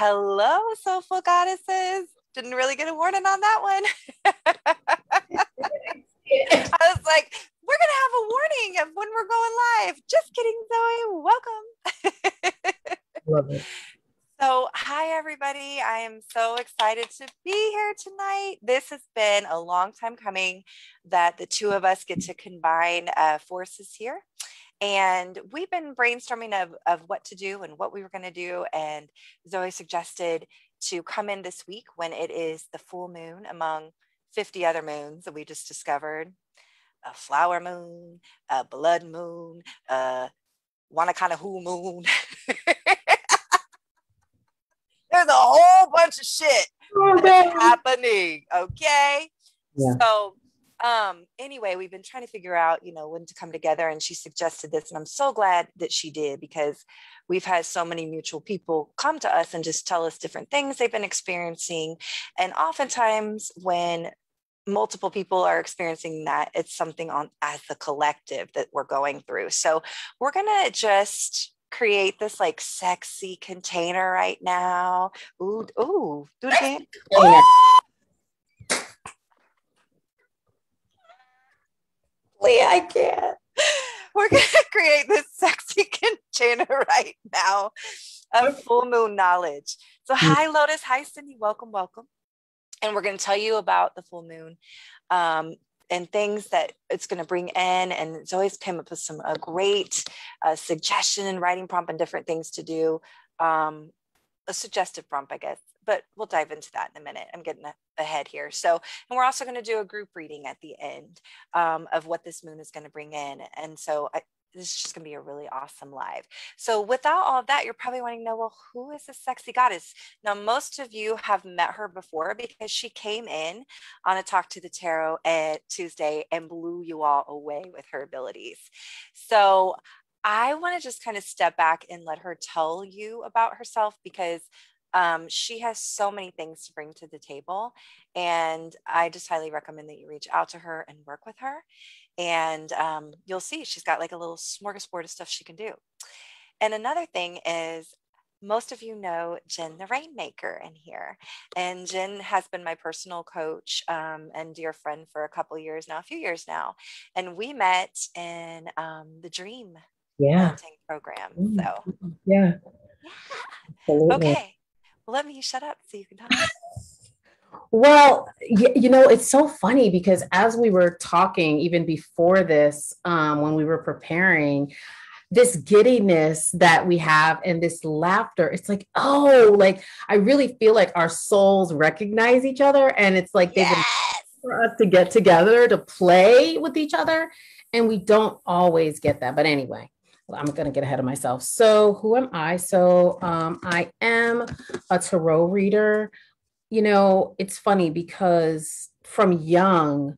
Hello, soulful goddesses. Didn't really get a warning on that one. I was like, we're going to have a warning of when we're going live. Just kidding, Zoe. Welcome. Love it. So, hi, everybody. I am so excited to be here tonight. This has been a long time coming that the two of us get to combine forces here. And we've been brainstorming of what to do and what we were going to do. And Zoe suggested to come in this week when it is the full moon among 50 other moons that we just discovered. A flower moon, a blood moon, a wanna kind of who moon. There's a whole bunch of shit that's happening. Okay. Yeah. So anyway, we've been trying to figure out, when to come together, and she suggested this, and I'm so glad that she did, because we've had so many mutual people come to us and just tell us different things they've been experiencing. And oftentimes when multiple people are experiencing that, it's something on as the collective that we're going through. So we're gonna just create this like sexy container right now. Ooh, do it again. Oh! Leah, I can't. We're going to create this sexy container right now of full moon knowledge. So hi, Lotus. Hi, Cindy. Welcome, welcome. And we're going to tell you about the full moon and things that it's going to bring in. And it's always came up with some great suggestion and writing prompt and different things to do. A suggestive prompt, I guess. But we'll dive into that in a minute. I'm getting ahead here. So, and we're also going to do a group reading at the end of what this moon is going to bring in. And so this is just going to be a really awesome live. So without all of that, you're probably wanting to know, well, who is this sexy goddess? Now, most of you have met her before because she came in on a Talk to the Tarot at Tuesday and blew you all away with her abilities. So I want to just kind of step back and let her tell you about herself, because she has so many things to bring to the table, and I just highly recommend that you reach out to her and work with her. And you'll see she's got like a little smorgasbord of stuff she can do. And another thing is, most of you know Jen the Rainmaker in here, and Jen has been my personal coach and dear friend for a few years now, and we met in the Dream Parenting program. So yeah. Okay. Let me shut up so you can talk. Well, it's so funny because as we were talking, even before this, when we were preparing, this giddiness that we have and this laughter, it's like, I really feel like our souls recognize each other. And it's like they've been for us to get together to play with each other. And we don't always get that. But anyway, I'm going to get ahead of myself. So who am I? So I am a tarot reader. It's funny because from young,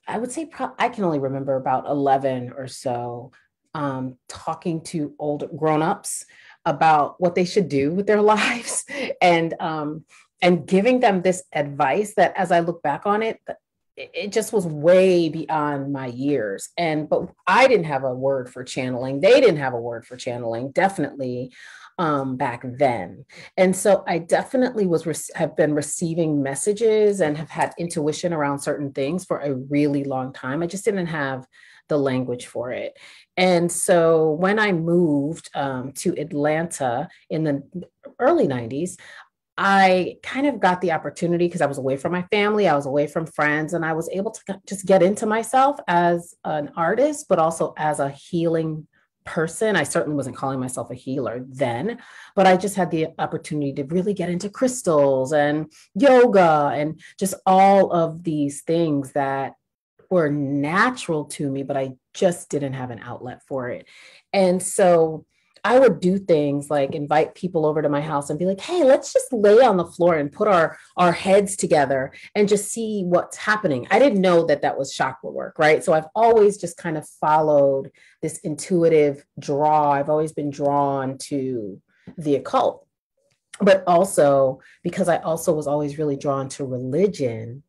I would say I can only remember about 11 or so, talking to older grown-ups about what they should do with their lives, and giving them this advice that, as I look back on it, it just was way beyond my years. But I didn't have a word for channeling. They didn't have a word for channeling, definitely back then. And so I definitely have been receiving messages and have had intuition around certain things for a really long time. I just didn't have the language for it. And so when I moved to Atlanta in the early 90s, I kind of got the opportunity because I was away from my family, I was away from friends, and I was able to just get into myself as an artist, but also as a healing person. I certainly wasn't calling myself a healer then, but I just had the opportunity to really get into crystals and yoga and just all of these things that were natural to me, but I just didn't have an outlet for it. And so I would do things like invite people over to my house and be like, hey, let's just lay on the floor and put our heads together and just see what's happening. I didn't know that was chakra work, right? So I've always just kind of followed this intuitive draw. I've always been drawn to the occult, but also because I also was always really drawn to religion,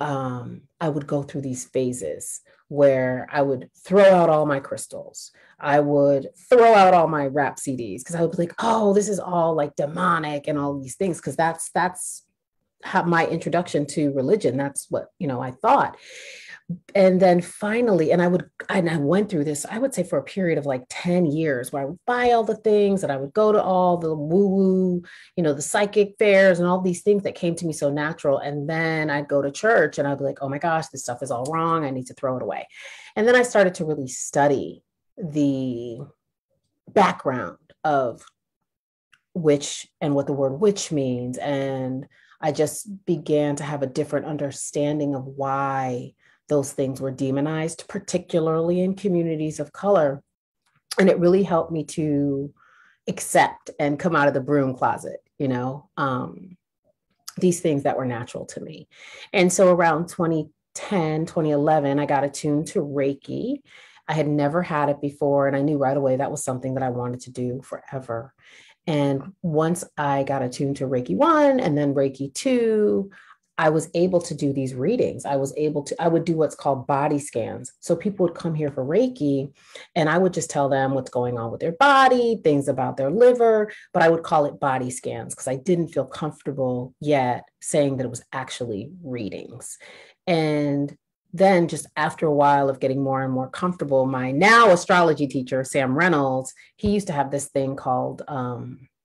I would go through these phases where I would throw out all my crystals. I would throw out all my rap CDs because I would be like, oh, this is all like demonic and all these things. Cause that's how my introduction to religion. That's what, I thought. And then finally, and I went through this, I would say for a period of like 10 years where I would buy all the things and I would go to all the woo woo, the psychic fairs and all these things that came to me so natural. And then I'd go to church and I'd be like, oh my gosh, this stuff is all wrong. I need to throw it away. And then I started to really study the background of witch and what the word witch means. And I just began to have a different understanding of why those things were demonized, particularly in communities of color. And it really helped me to accept and come out of the broom closet, these things that were natural to me. And so around 2010, 2011, I got attuned to Reiki. I had never had it before, and I knew right away that was something that I wanted to do forever. And once I got attuned to Reiki 1 and then Reiki 2, I was able to do these readings. I would do what's called body scans. So people would come here for Reiki and I would just tell them what's going on with their body, things about their liver, but I would call it body scans because I didn't feel comfortable yet saying that it was actually readings. And then just after a while of getting more and more comfortable, my now astrology teacher, Sam Reynolds, he used to have this thing called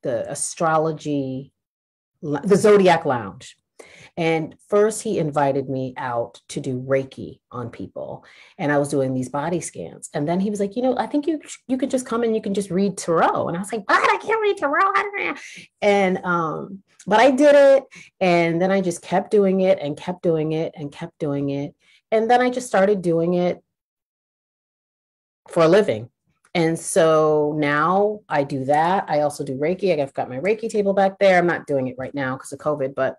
the Zodiac Lounge. And first he invited me out to do Reiki on people. And I was doing these body scans. And then he was like, I think you could just come and you can just read tarot. And I was like, what? I can't read tarot. And, but I did it. And then I just kept doing it and kept doing it and kept doing it. And then I just started doing it for a living. And so now I do that. I also do Reiki. I've got my Reiki table back there. I'm not doing it right now because of COVID, but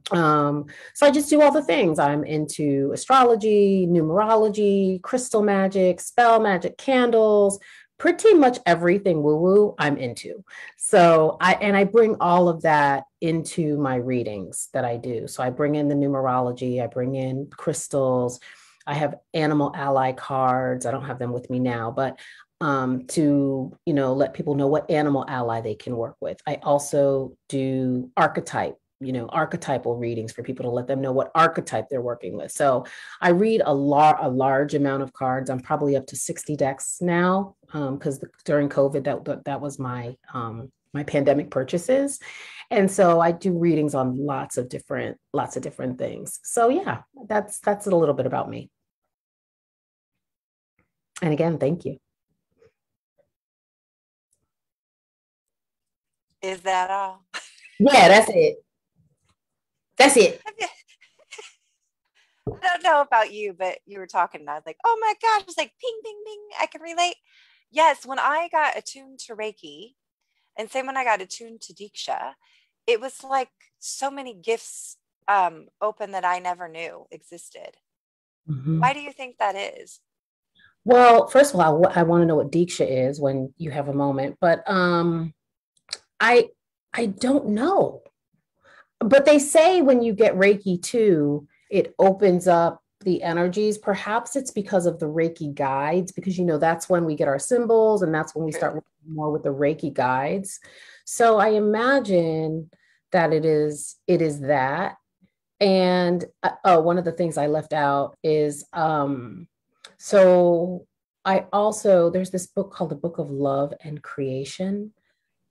so I just do all the things. I'm into astrology, numerology, crystal magic, spell magic, candles, pretty much everything woo-woo I'm into. So I bring all of that into my readings that I do. So I bring in the numerology, I bring in crystals, I have animal ally cards. I don't have them with me now, but to let people know what animal ally they can work with. I also do archetypal readings for people to let them know what archetype they're working with. So I read a large amount of cards. I'm probably up to 60 decks now because during COVID, that was my my pandemic purchases. And so I do readings on lots of different things. So yeah, that's a little bit about me. And again, thank you. Is that all? Yeah, that's it. That's it. I don't know about you, but you were talking and I was like, oh my gosh, it's like ping, ping, ping. I can relate. Yes, when I got attuned to Reiki, and same when I got attuned to Diksha, it was like so many gifts open that I never knew existed. Mm-hmm. Why do you think that is? Well, first of all, I want to know what Diksha is when you have a moment, but I I don't know. But they say when you get Reiki too, it opens up the energies. Perhaps it's because of the Reiki guides, because that's when we get our symbols and that's when we start working more with the Reiki guides. So I imagine that it is that. And one of the things I left out is so I also there's this book called The Book of Love and Creation.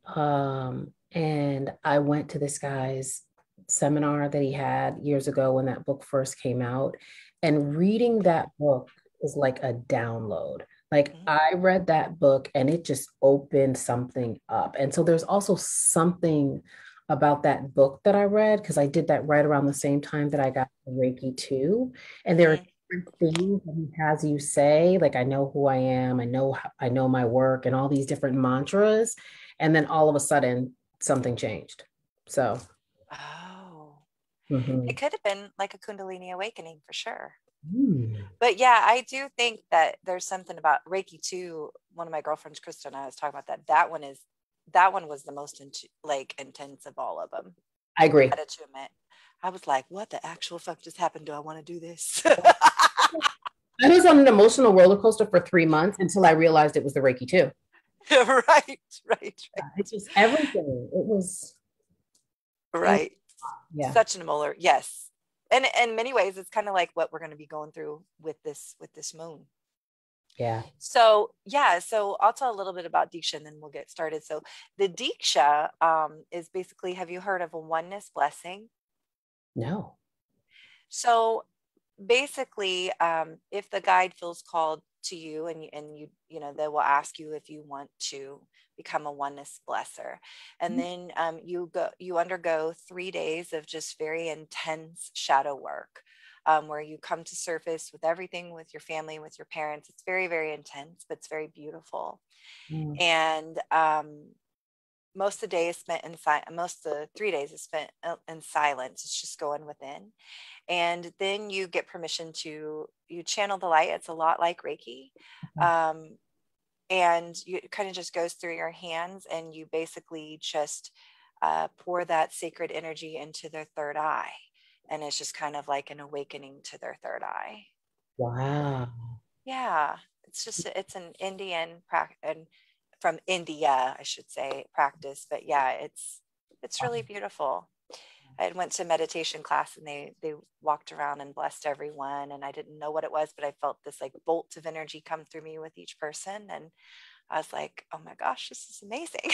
And I went to this guy's seminar that he had years ago when that book first came out. And reading that book is like a download. Like I read that book and it just opened something up. And so there's also something about that book that I read because I did that right around the same time that I got Reiki too. And there are things that he has you say, like I know who I am, I know my work, and all these different mantras. And then all of a sudden, something changed. So, It could have been like a Kundalini awakening for sure. Mm. But yeah, I do think that there's something about Reiki too. One of my girlfriends, Krista, and I was talking about that. That one was the most intense of all of them. I agree. I had to admit. I was like, what the actual fuck just happened? Do I want to do this? I was on an emotional roller coaster for 3 months until I realized it was the Reiki too. Right, right, right. It's just everything. It was, Right. yeah. Such an emolar, yes. And in many ways, it's kind of like what we're going to be going through with this moon. Yeah. So yeah, so I'll tell a little bit about Diksha and then we'll get started. So the Diksha is basically, have you heard of a oneness blessing? No. So basically, if the guide feels called to you and you know, they will ask you if you want to become a oneness blesser. And then you undergo 3 days of just very intense shadow work. Where you come to surface with everything, with your family, with your parents. It's very, very intense, but it's very beautiful. Mm. And most of the day is spent in most of the 3 days is spent in silence. It's just going within. And then you get permission to, you channel the light. It's a lot like Reiki. And it kind of just goes through your hands and you basically just pour that sacred energy into their third eye. And it's just kind of like an awakening to their third eye. Wow. Yeah. It's an Indian practice, and from India, I should say, practice. But yeah, it's really beautiful. I went to meditation class and they walked around and blessed everyone. And I didn't know what it was, but I felt this like bolt of energy come through me with each person. And I was like, oh my gosh, this is amazing.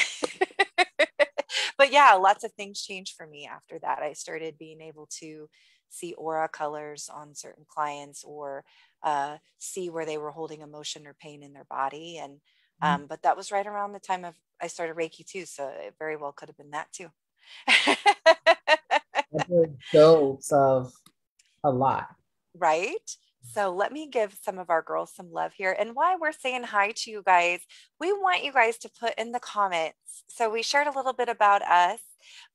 But yeah, lots of things changed for me after that. I started being able to see aura colors on certain clients or see where they were holding emotion or pain in their body. And but that was right around the time of I started Reiki too. So it very well could have been that too. Dose of a lot. Right? So let me give some of our girls some love here. And why we're saying hi to you guys, we want you guys to put in the comments. So we shared a little bit about us,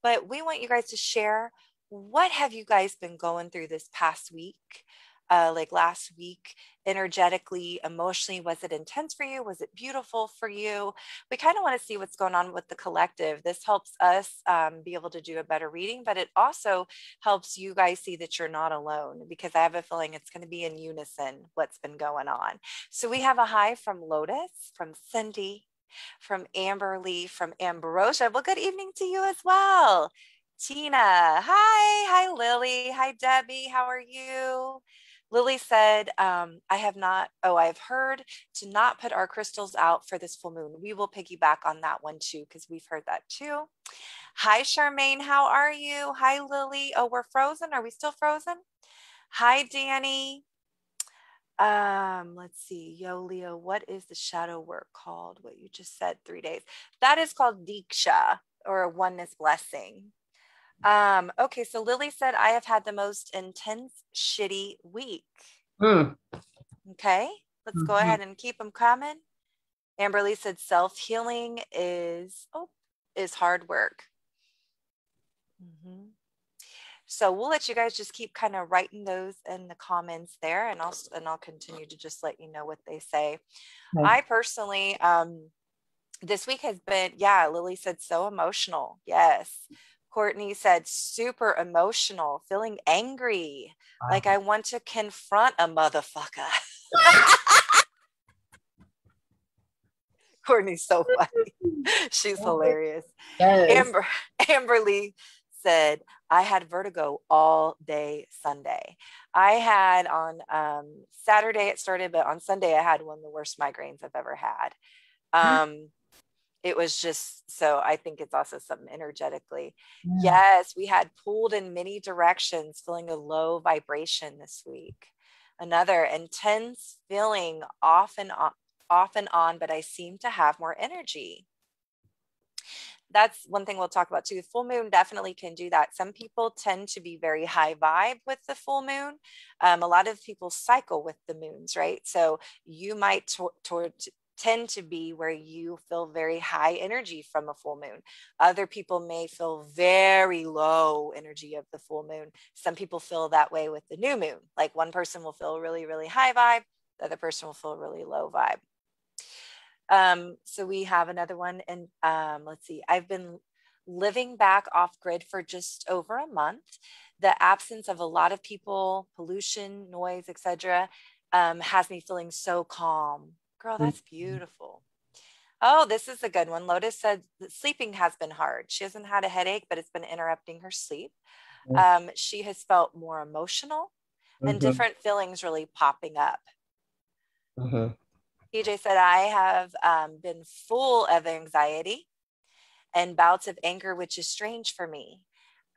but we want you guys to share, what have you guys been going through this past week? Like last week, energetically, emotionally, was it intense for you? Was it beautiful for you? We kind of want to see what's going on with the collective. This helps us be able to do a better reading, but it also helps you guys see that you're not alone, because I have a feeling it's going to be in unison what's been going on. So we have a hi from Lotus, from Cindy, from Amberly, from Ambrosia. Well, good evening to you as well. Tina, hi Lily, hi Debbie, how are you? Lily said, I've heard to not put our crystals out for this full moon. We will piggyback on that one too, because we've heard that too. Hi, Charmaine. How are you? Hi, Lily. Oh, we're frozen. Are we still frozen? Hi, Danny. Let's see. Yo, Leo, what is the shadow work called? What you just said, 3 days. That is called Diksha, or a oneness blessing. Okay, so Lily said, I have had the most intense, shitty week. Okay, let's go ahead and keep them coming. Amberly said, self-healing is hard work. So we'll let you guys just keep kind of writing those in the comments there, and I'll continue to just let you know what they say. Okay. I personally, this week has been, Lily said so emotional. Yes. Courtney said super emotional, feeling angry. Wow. Like I want to confront a motherfucker. Courtney's so funny. She's hilarious. Yes. Amberly said, I had vertigo all day Sunday. I had on Saturday it started, but on Sunday I had one of the worst migraines I've ever had. It was just, so I think it's also something energetically. Yeah. Yes, we had pulled in many directions, feeling a low vibration this week. Another intense feeling off and on, but I seem to have more energy. That's one thing we'll talk about too. Full moon definitely can do that. Some people tend to be very high vibe with the full moon. A lot of people cycle with the moons, right? So you might tend to be where you feel very high energy from a full moon. Other people may feel very low energy of the full moon. Some people feel that way with the new moon. Like one person will feel really, really high vibe. The other person will feel really low vibe. So we have another one, and let's see. I've been living back off grid for just over a month, the absence of a lot of people, pollution, noise, etc., has me feeling so calm. Girl, that's beautiful. Oh, this is a good one. Lotus said that sleeping has been hard. She hasn't had a headache, but it's been interrupting her sleep. She has felt more emotional and different feelings really popping up. PJ said, I have been full of anxiety and bouts of anger, which is strange for me.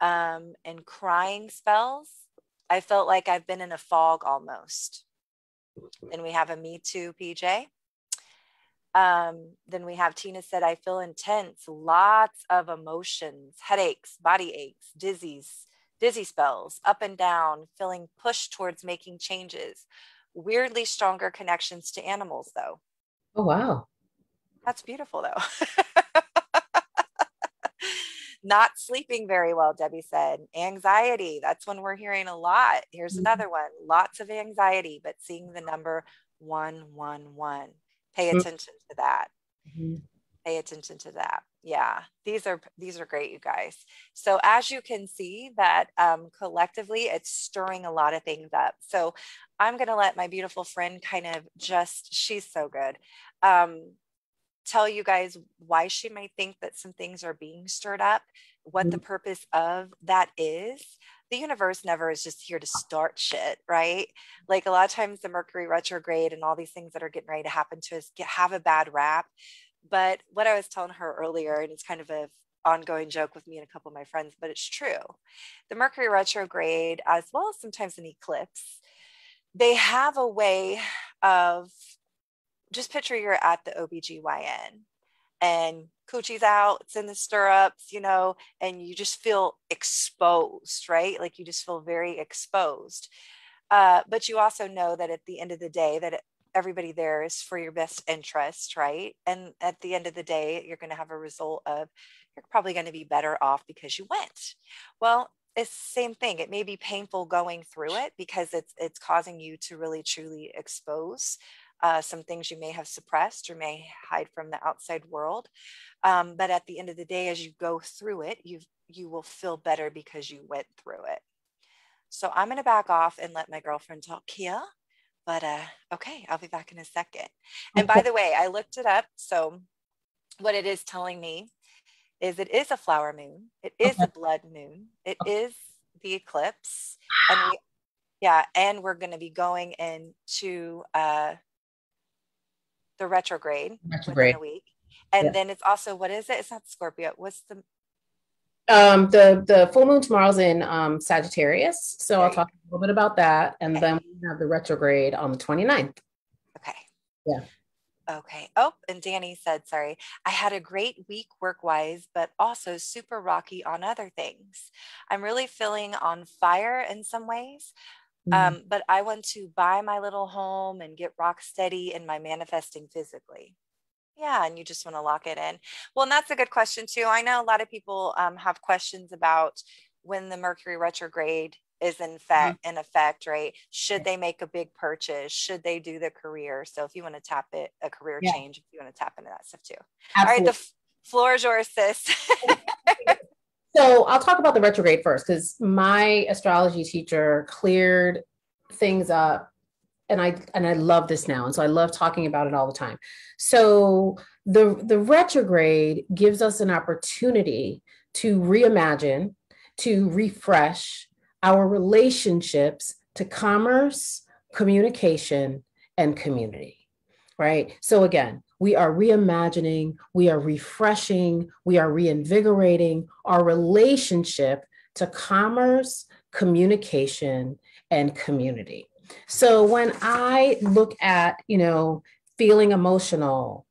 And crying spells. I felt like I've been in a fog almost. Then we have a me too, PJ. Then we have Tina said, I feel intense, lots of emotions, headaches, body aches, dizzy spells, up and down, feeling pushed towards making changes. Weirdly stronger connections to animals, though. Oh, wow. That's beautiful, though. Not sleeping very well, Debbie said. Anxiety, that's when we're hearing a lot. Here's another one. Lots of anxiety, but seeing the number 111. Pay attention to that. Pay attention to that. Yeah, these are great, you guys. So as you can see that collectively, it's stirring a lot of things up. So I'm going to let my beautiful friend kind of she's so good, tell you guys why she might think that some things are being stirred up, what the purpose of that is. The universe never is just here to start shit, right? Like a lot of times the Mercury retrograde and all these things that are getting ready to happen to us have a bad rap. But what I was telling her earlier, and it's kind of an ongoing joke with me and a couple of my friends, but it's true. The Mercury retrograde, as well as sometimes an eclipse, they have a way of, just picture you're at the OBGYN and coochie's out, it's in the stirrups, and you just feel exposed, right? Like you just feel very exposed. But you also know that at the end of the day, that everybody there is for your best interest, right? And at the end of the day, you're going to have a result of, you're probably going to be better off because you went. Well, it's the same thing. It may be painful going through it because it's causing you to really truly expose some things you may have suppressed or may hide from the outside world. But at the end of the day, as you go through it, you will feel better because you went through it. So I'm going to back off and let my girlfriend talk here. But okay, I'll be back in a second. And by the way, I looked it up. So what it is telling me is it is a flower moon. It is a blood moon. It is the eclipse. And we're going to be going into the retrograde within a week. And then it's also, what is it? It's not Scorpio. What's the full moon tomorrow's in Sagittarius. So I'll talk a little bit about that. And then we have the retrograde on the 29th. Okay. Yeah. Okay. Oh, and Danny said, sorry, I had a great week work-wise, but also super rocky on other things. I'm really feeling on fire in some ways. But I want to buy my little home and get rock steady in my manifesting physically. Yeah, and you just want to lock it in. Well, and that's a good question too. I know a lot of people have questions about when the Mercury retrograde is in effect, right? Should they make a big purchase? Should they do the career? So if you want to tap it, a career change, if you want to tap into that stuff too. Absolutely. All right, the floor is yours, sis. So I'll talk about the retrograde first, because my astrology teacher cleared things up, and I love this now. And so I love talking about it all the time. So the retrograde gives us an opportunity to reimagine, to refresh our relationships to commerce, communication, and community, right? So again, we are reimagining, we are refreshing, we are reinvigorating our relationship to commerce, communication, and community. So when I look at, feeling emotional,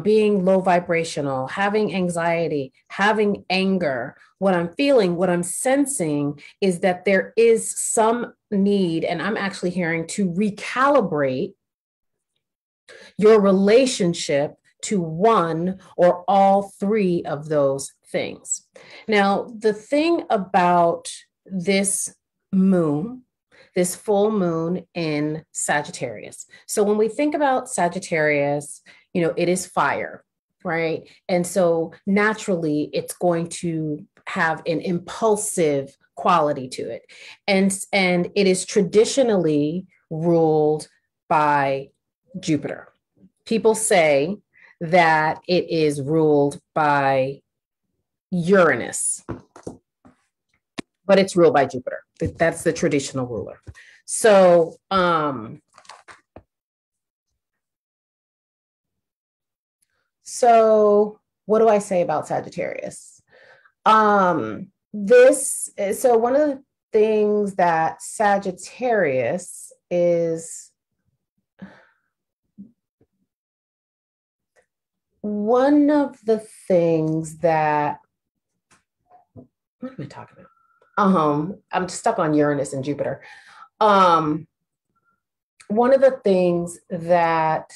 being low vibrational, having anxiety, having anger, what I'm feeling, what I'm sensing is that there is some need, and I'm actually hearing, to recalibrate your relationship to one or all three of those things. Now, the thing about this moon, this full moon in Sagittarius. So when we think about Sagittarius, it is fire. right? And so naturally, it's going to have an impulsive quality to it. And it is traditionally ruled by Jupiter. People say that it is ruled by Uranus, but it's ruled by Jupiter. That's the traditional ruler. So, so what do I say about Sagittarius? So one of the things that Sagittarius is, one of the things that, what am I talking about? I'm stuck on Uranus and Jupiter. One of the things that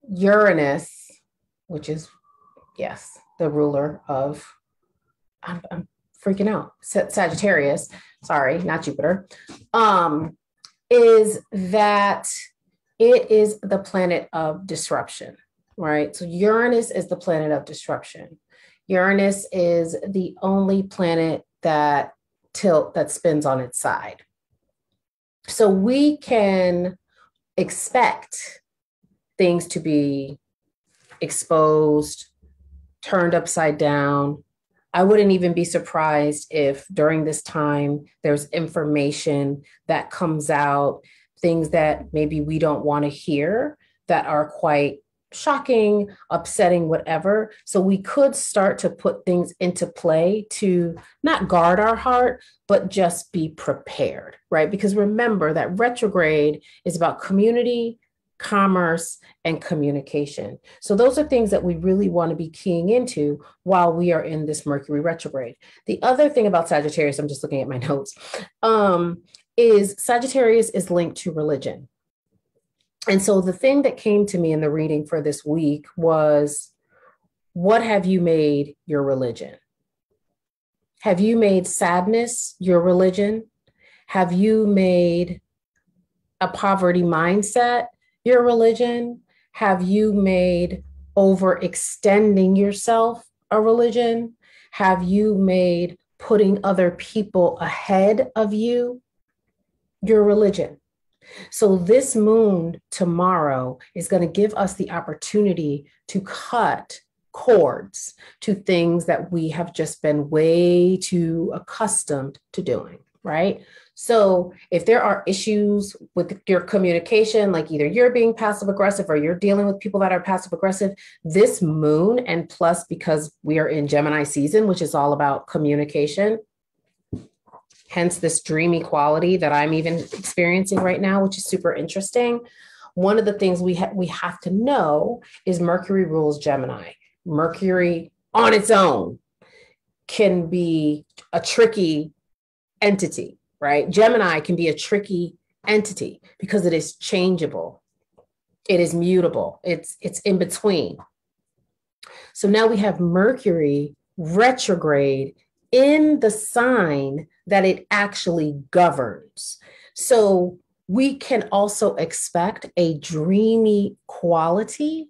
Uranus, which is, yes, the ruler of, I'm freaking out, Sagittarius, sorry, not Jupiter, is that it is the planet of disruption, right? So Uranus is the planet of disruption. Uranus is the only planet that spins on its side. So we can expect things to be exposed, turned upside down. I wouldn't even be surprised if during this time there's information that comes out, things that maybe we don't want to hear that are quite shocking, upsetting, whatever. So we could start to put things into play to not guard our heart, but just be prepared, right? Because remember that retrograde is about community, commerce, and communication. So those are things that we really want to be keying into while we are in this Mercury retrograde. The other thing about Sagittarius, I'm just looking at my notes, is Sagittarius is linked to religion. And so the thing that came to me in the reading for this week was, what have you made your religion? Have you made sadness your religion? Have you made a poverty mindset your religion? Have you made overextending yourself a religion? Have you made putting other people ahead of you your religion? So this moon tomorrow is going to give us the opportunity to cut cords to things that we have just been way too accustomed to doing, right? So if there are issues with your communication, like either you're being passive aggressive or you're dealing with people that are passive aggressive, this moon, and plus because we are in Gemini season, which is all about communication, hence this dreamy quality that I'm even experiencing right now, which is super interesting. One of the things we have to know is Mercury rules Gemini. Mercury on its own can be a tricky entity, right? Gemini can be a tricky entity because it is changeable. It is mutable. It's in between. So now we have Mercury retrograde in the sign that it actually governs. So we can also expect a dreamy quality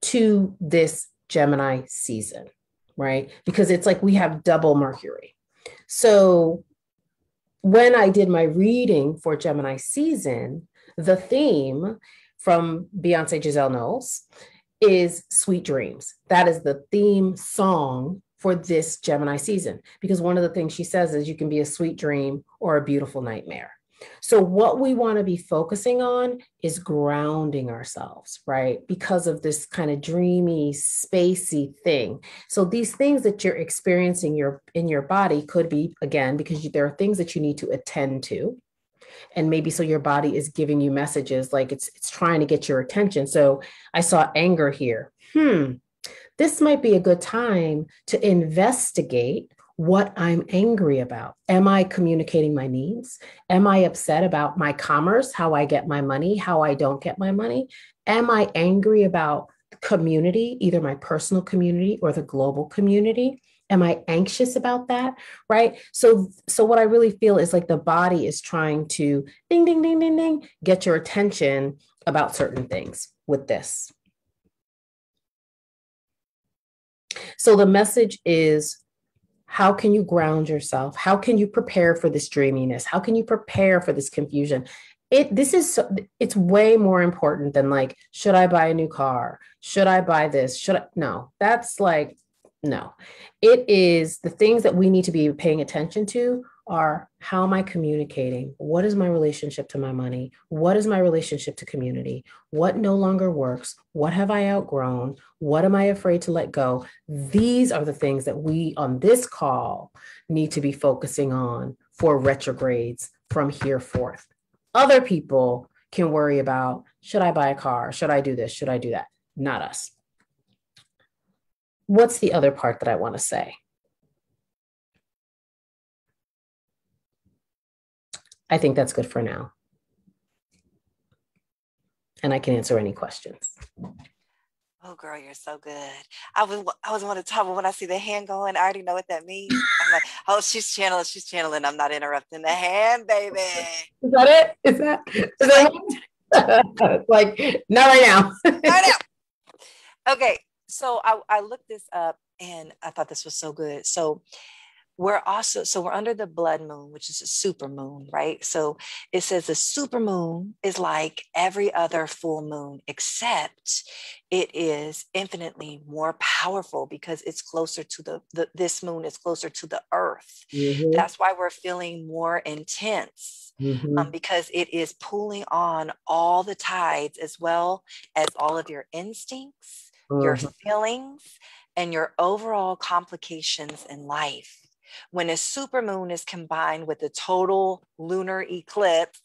to this Gemini season, right? Because it's like we have double Mercury. So when I did my reading for Gemini season, the theme from Beyonce Giselle Knowles is Sweet Dreams. That is the theme song for this Gemini season, because one of the things she says is you can be a sweet dream or a beautiful nightmare. So what we want to be focusing on is grounding ourselves, right? Because of this kind of dreamy, spacey thing. So these things that you're experiencing in your body could be, again, because there are things that you need to attend to. And maybe so your body is giving you messages like it's trying to get your attention. So I saw anger here. This might be a good time to investigate what I'm angry about. Am I communicating my needs? Am I upset about my commerce, how I get my money, how I don't get my money? Am I angry about community, either my personal community or the global community? Am I anxious about that? Right. So what I really feel is like the body is trying to ding, ding, ding, ding, ding, get your attention about certain things with this. So the message is, how can you ground yourself? How can you prepare for this dreaminess? How can you prepare for this confusion? It's way more important than like, should I buy a new car? Should I buy this? No, that's like, no. It is the things that we need to be paying attention to are, how am I communicating? What is my relationship to my money? What is my relationship to community? What no longer works? What have I outgrown? What am I afraid to let go? These are the things that we on this call need to be focusing on for retrogrades from here forth. Other people can worry about, should I buy a car? Should I do this? Should I do that? Not us. What's the other part that I want to say? I think that's good for now. And I can answer any questions. Oh, girl, you're so good. I was want to talk, but when I see the hand going, I already know what that means. I'm like, oh, she's channeling. I'm not interrupting the hand, baby. Is that it? Is that like, not right now. Not now. Okay, so I looked this up and I thought this was so good. So we're under the blood moon, which is a super moon, right? So it says the super moon is like every other full moon, except it is infinitely more powerful because it's closer to this moon is closer to the earth. Mm-hmm. That's why we're feeling more intense, because it is pulling on all the tides as well as all of your instincts, your feelings, and your overall complications in life. When a supermoon is combined with a total lunar eclipse,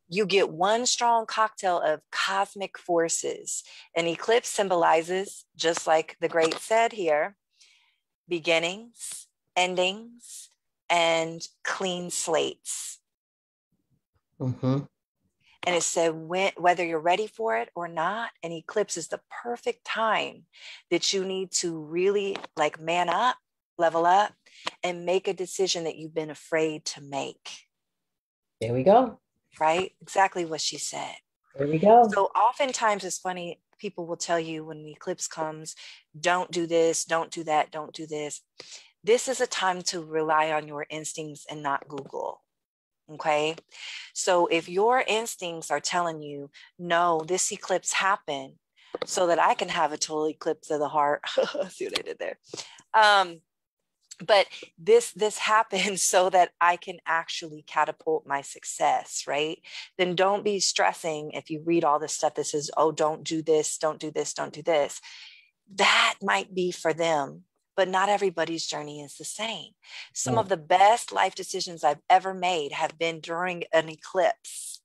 you get one strong cocktail of cosmic forces. An eclipse symbolizes, just like the great said here, beginnings, endings, and clean slates. And it said, whether you're ready for it or not, an eclipse is the perfect time that you need to really like man up, level up, and make a decision that you've been afraid to make. There we go. Right? Exactly what she said. There we go. So oftentimes it's funny, people will tell you when the eclipse comes, don't do this, don't do that, don't do this. This is a time to rely on your instincts and not Google. Okay? So if your instincts are telling you, no, this eclipse happened so that I can have a total eclipse of the heart. See what I did there? But this happens so that I can actually catapult my success, right? Then don't be stressing if you read all this stuff that says, oh, don't do this, don't do this, don't do this. That might be for them, but not everybody's journey is the same. Some of the best life decisions I've ever made have been during an eclipse.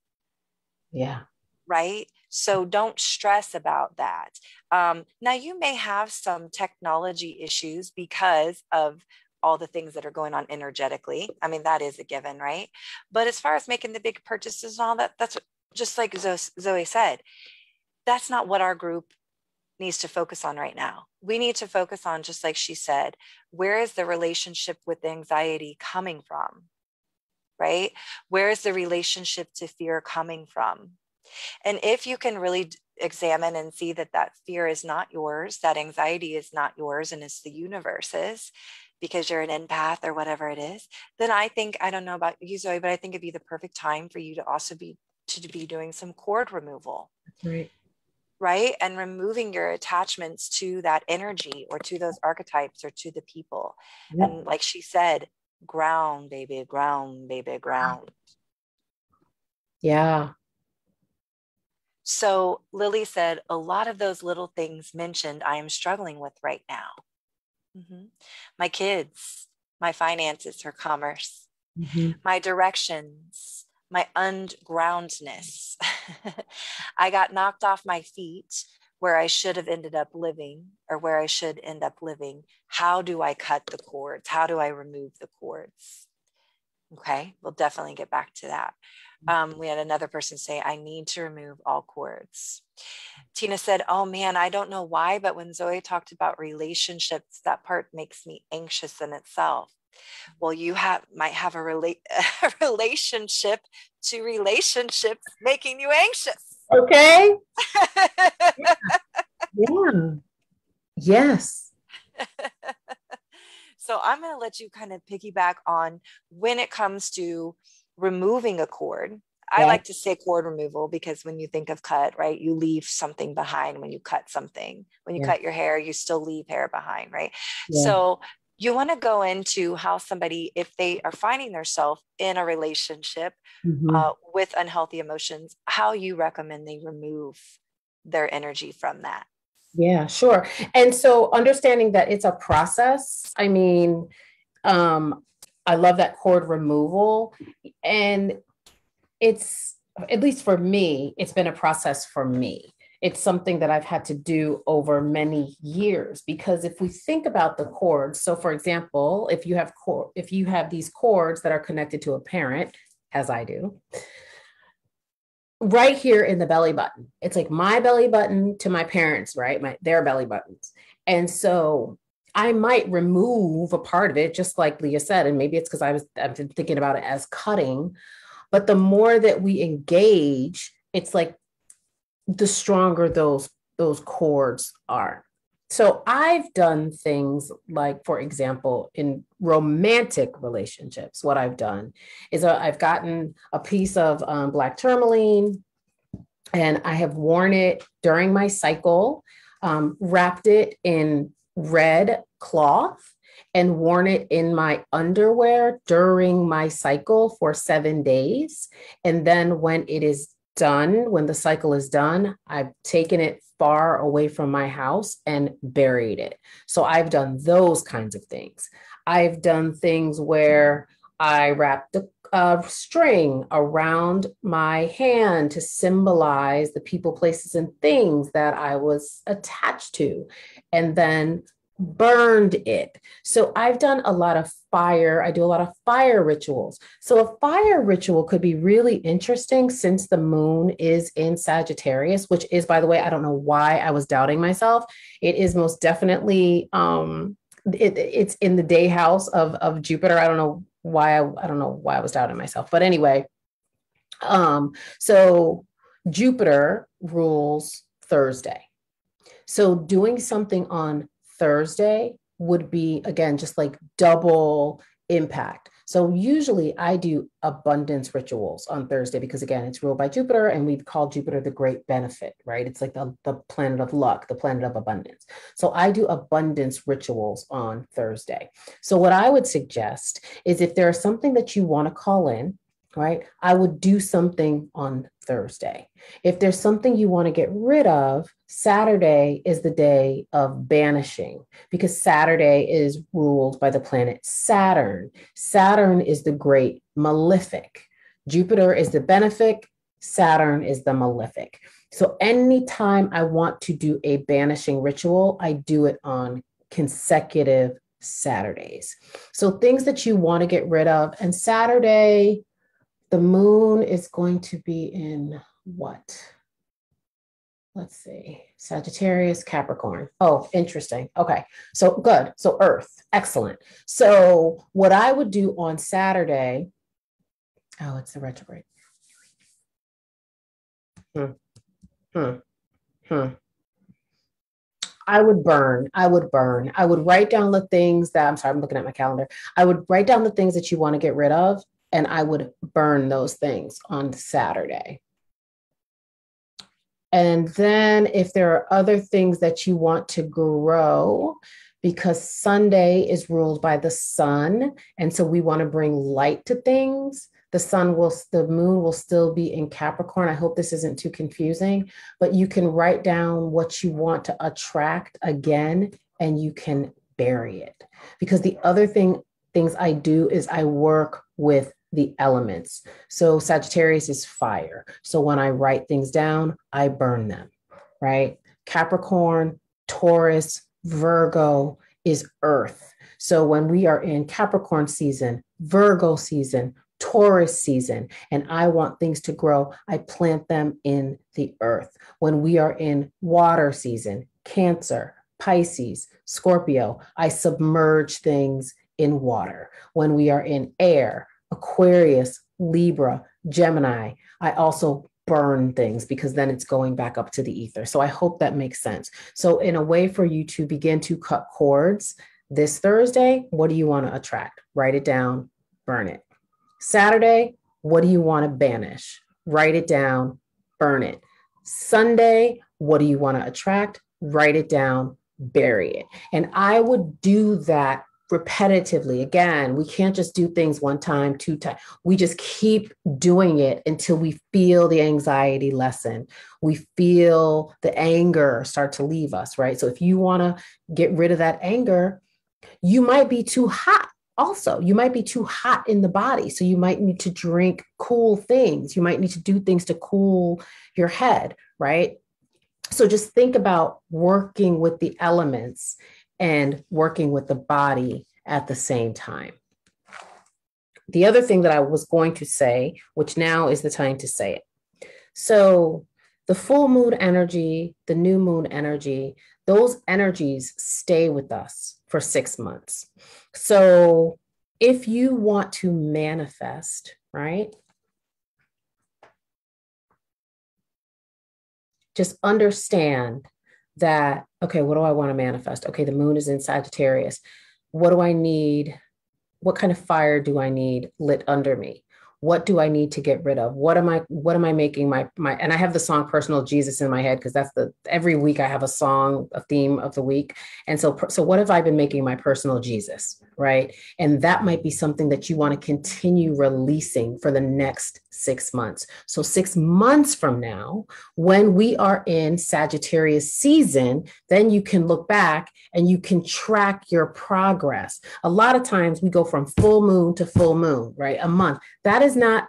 Yeah. Right? So don't stress about that. Now, you may have some technology issues because of all the things that are going on energetically. I mean, that is a given, right? But as far as making the big purchases and all that, that's just like Zoe said, that's not what our group needs to focus on right now. We need to focus on, just like she said, where is the relationship with anxiety coming from, right? Where is the relationship to fear coming from? And if you can really examine and see that that fear is not yours, that anxiety is not yours, and it's the universe's, because you're an empath or whatever it is, then I think, I don't know about you, Zoe, but I think it'd be the perfect time for you to also be doing some cord removal. Right? And removing your attachments to that energy or to those archetypes or to the people. Yep. And like she said, ground, baby, ground, baby, ground. Yeah. So Lily said, a lot of those little things mentioned I am struggling with right now. My kids, my finances, her commerce, my directions, my ungroundedness. I got knocked off my feet where I should have ended up living, or where I should end up living. How do I cut the cords? How do I remove the cords? Okay, we'll definitely get back to that. We had another person say, I need to remove all cords. Tina said, oh man, I don't know why, but when Zoe talked about relationships, that part makes me anxious in itself. Well, you might have a relationship to relationships making you anxious. Okay. Yeah. Yes. So I'm going to let you kind of piggyback on when it comes to removing a cord. I like to say cord removal because when you think of cut, right, you leave something behind when you cut something. When you cut your hair, you still leave hair behind, right? So you want to go into how somebody, if they are finding themselves in a relationship with unhealthy emotions, how you recommend they remove their energy from that. Yeah, sure. And so understanding that it's a process. I mean, I love that cord removal. And it's, at least for me, it's been a process for me. It's something that I've had to do over many years, because if we think about the cords, so for example, if you have these cords that are connected to a parent, as I do, right here in the belly button, it's like my belly button to my parents, right? Their belly buttons. And so I might remove a part of it, just like Leah said, and maybe it's because I've been thinking about it as cutting. But the more that we engage, it's like the stronger those cords are. So I've done things like, for example, in romantic relationships, what I've done is I've gotten a piece of black tourmaline, and I have worn it during my cycle, wrapped it in red cloth, and worn it in my underwear during my cycle for 7 days. And then when it is done, when the cycle is done, I've taken it far away from my house and buried it. So I've done those kinds of things. I've done things where I wrapped a string around my hand to symbolize the people, places, and things that I was attached to, and then burned it. So I've done a lot of fire. I do a lot of fire rituals. So a fire ritual could be really interesting since the moon is in Sagittarius, which is, by the way, I don't know why I was doubting myself. It is most definitely, it's in the day house of Jupiter. I don't know why I was doubting myself, but anyway, so Jupiter rules Thursday. So doing something on Thursday would be, again, just like double impact. So usually I do abundance rituals on Thursday because, again, it's ruled by Jupiter, and we've called Jupiter the great benefit, right? It's like the planet of luck, the planet of abundance. So I do abundance rituals on Thursday. So what I would suggest is, if there is something that you want to call in, right, I would do something on Thursday. If there's something you want to get rid of, Saturday is the day of banishing, because Saturday is ruled by the planet Saturn. Saturn is the great malefic. Jupiter is the benefic. Saturn is the malefic. So anytime I want to do a banishing ritual, I do it on consecutive Saturdays. So things that you want to get rid of. And Saturday, the moon is going to be in what? Let's see. Sagittarius, Capricorn. Oh, interesting. Okay. So good. So Earth. Excellent. So what I would do on Saturday, oh, it's the retrograde. I would burn. I would write down the things that, I'm sorry, I'm looking at my calendar. I would write down the things that you want to get rid of, and I would burn those things on Saturday. And then if there are other things that you want to grow, because Sunday is ruled by the sun, and so we want to bring light to things. The moon will still be in Capricorn. I hope this isn't too confusing, but you can write down what you want to attract again, and you can bury it. Because the other things I do is I work with the elements. So Sagittarius is fire. So when I write things down, I burn them, right? Capricorn, Taurus, Virgo is earth. So when we are in Capricorn season, Virgo season, Taurus season, and I want things to grow, I plant them in the earth. When we are in water season, Cancer, Pisces, Scorpio, I submerge things in water. When we are in air, Aquarius, Libra, Gemini, I also burn things, because then it's going back up to the ether. So I hope that makes sense. So in a way for you to begin to cut cords this Thursday, what do you want to attract? Write it down, burn it. Saturday, what do you want to banish? Write it down, burn it. Sunday, what do you want to attract? Write it down, bury it. And I would do that repetitively. Again, we can't just do things one time, two times. We just keep doing it until we feel the anxiety lessen. We feel the anger start to leave us, right? So if you want to get rid of that anger, you might be too hot. Also, you might be too hot in the body. So you might need to drink cool things. You might need to do things to cool your head, right? So just think about working with the elements and working with the body at the same time. The other thing that I was going to say, which now is the time to say it. So the full moon energy, the new moon energy, those energies stay with us for 6 months. So if you want to manifest, right? Just understand that, okay, what do I want to manifest? Okay, the moon is in Sagittarius. What do I need? What kind of fire do I need lit under me? What do I need to get rid of? What am I making my, and I have the song Personal Jesus in my head, because that's every week I have a song, a theme of the week. And so what have I been making my personal Jesus, right? And that might be something that you want to continue releasing for the next 6 months. So 6 months from now, when we are in Sagittarius season, then you can look back and you can track your progress. A lot of times we go from full moon to full moon, right? A month. That is not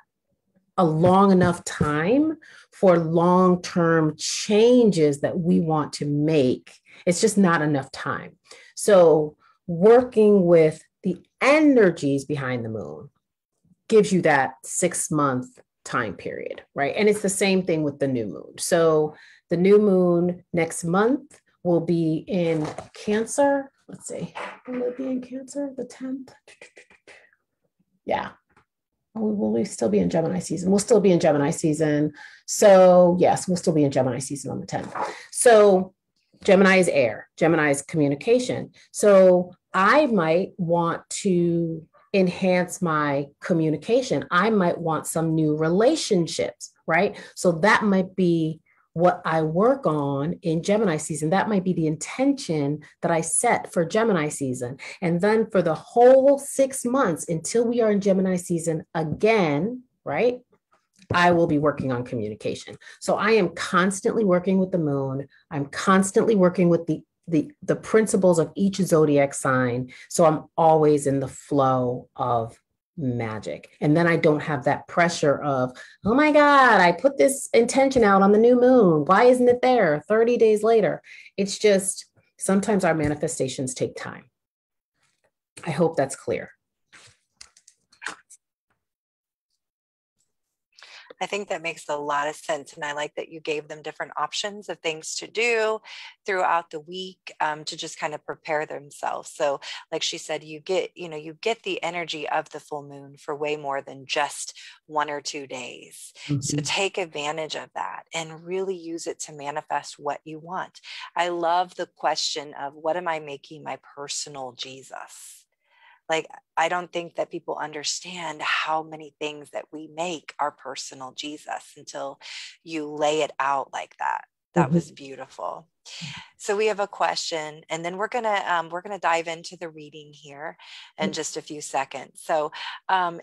a long enough time for long-term changes that we want to make. It's just not enough time. So working with the energies behind the moon gives you that 6-month time period, right? And it's the same thing with the new moon. So the new moon next month will be in Cancer. Let's see, will it be in Cancer, the 10th? Yeah. Will we still be in Gemini season? We'll still be in Gemini season. So yes, we'll still be in Gemini season on the 10th. So Gemini is air. Gemini is communication. So I might want to enhance my communication. I might want some new relationships, right? So that might be what I work on in Gemini season. That might be the intention that I set for Gemini season. And then for the whole 6 months until we are in Gemini season again, right? I will be working on communication. So I am constantly working with the moon. I'm constantly working with the principles of each zodiac sign. So I'm always in the flow of magic. And then I don't have that pressure of, oh my God, I put this intention out on the new moon. Why isn't it there 30 days later? It's just, sometimes our manifestations take time. I hope that's clear. I think that makes a lot of sense. And I like that you gave them different options of things to do throughout the week to just kind of prepare themselves. So like she said, you get the energy of the full moon for way more than just 1 or 2 days. Mm-hmm. So take advantage of that and really use it to manifest what you want. I love the question of, what am I making my personal Jesus? Like, I don't think that people understand how many things that we make our personal Jesus until you lay it out like that. That was beautiful. So we have a question, and then we're gonna dive into the reading here in just a few seconds. So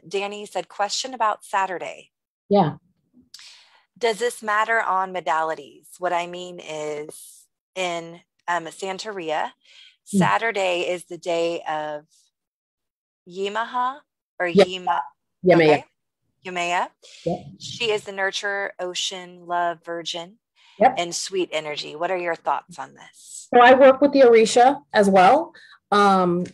Danny said, question about Saturday. Yeah. Does this matter on modalities? What I mean is, in Santeria, Saturday is the day of Yemaha or Yema. Okay. Yemaya. Yep. She is the nurturer, ocean, love, virgin, and sweet energy. What are your thoughts on this? So I work with the Orisha as well.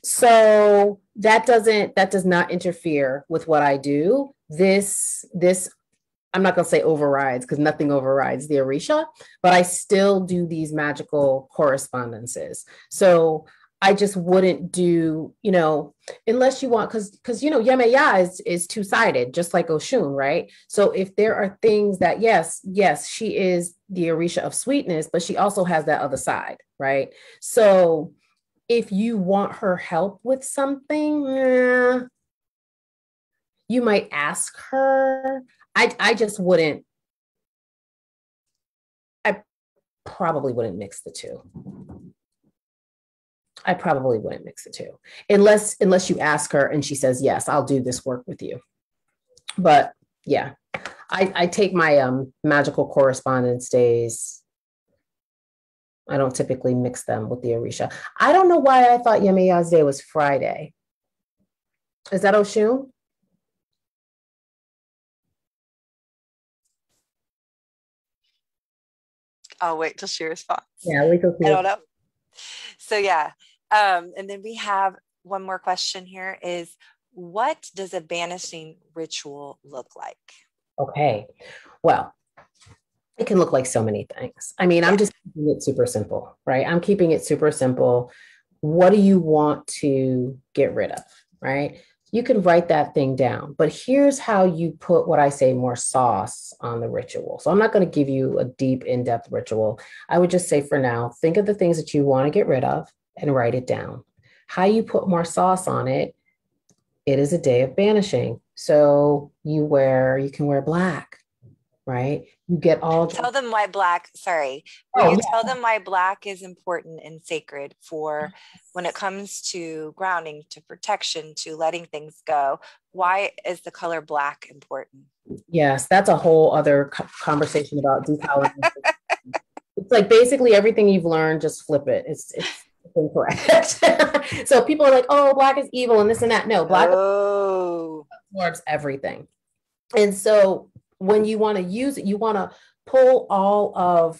So that does not interfere with what I do. This I'm not going to say overrides, because nothing overrides the Orisha, but I still do these magical correspondences. So I just wouldn't do, unless you want, because Yemaya is two-sided, just like Oshun, right? So if there are things that, yes, she is the Orisha of sweetness, but she also has that other side, right? So if you want her help with something, you might ask her. I just wouldn't, I probably wouldn't mix the two. I probably wouldn't mix the two unless you ask her and she says, yes, I'll do this work with you. But yeah, I take my magical correspondence days. I don't typically mix them with the Orisha. I don't know why I thought Yemaya's day was Friday. Is that Oshun? I'll wait till she responds. Yeah, wait till she I don't know. So yeah. And then we have one more question here is, what does a banishing ritual look like? Okay. Well, it can look like so many things. I mean, I'm just keeping it super simple, right? I'm keeping it super simple. What do you want to get rid of, right? You can write that thing down, but here's how you put what I say more sauce on the ritual. So I'm not going to give you a deep, in-depth ritual. I would just say for now, think of the things that you want to get rid of and write it down. How you put more sauce on it, it is a day of banishing. So you can wear black, right? You get all. Tell them why black, sorry. Will you tell them why black is important and sacred for when it comes to grounding, to protection, to letting things go? Why is the color black important? Yes, that's a whole other conversation about decolorization. It's like basically everything you've learned, just flip it. It's incorrect. So people are like, oh, black is evil and this and that. No, black absorbs everything. And so when you want to use it, you want to pull all of.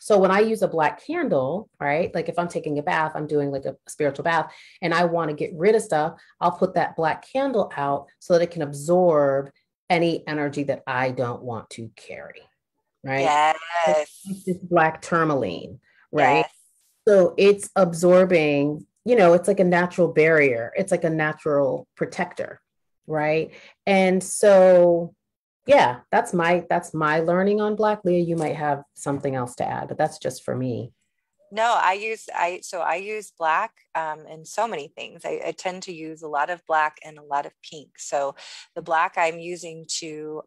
So when I use a black candle, right? Like if I'm taking a bath, I'm doing like a spiritual bath and I want to get rid of stuff, I'll put that black candle out so that it can absorb any energy that I don't want to carry, right? Yes. This black tourmaline, right? Yes. So it's absorbing, it's like a natural barrier. It's like a natural protector, right? And so yeah, that's my learning on black. Leah, you might have something else to add, but that's just for me. No, I use black in so many things. I tend to use a lot of black and a lot of pink. So the black I'm using to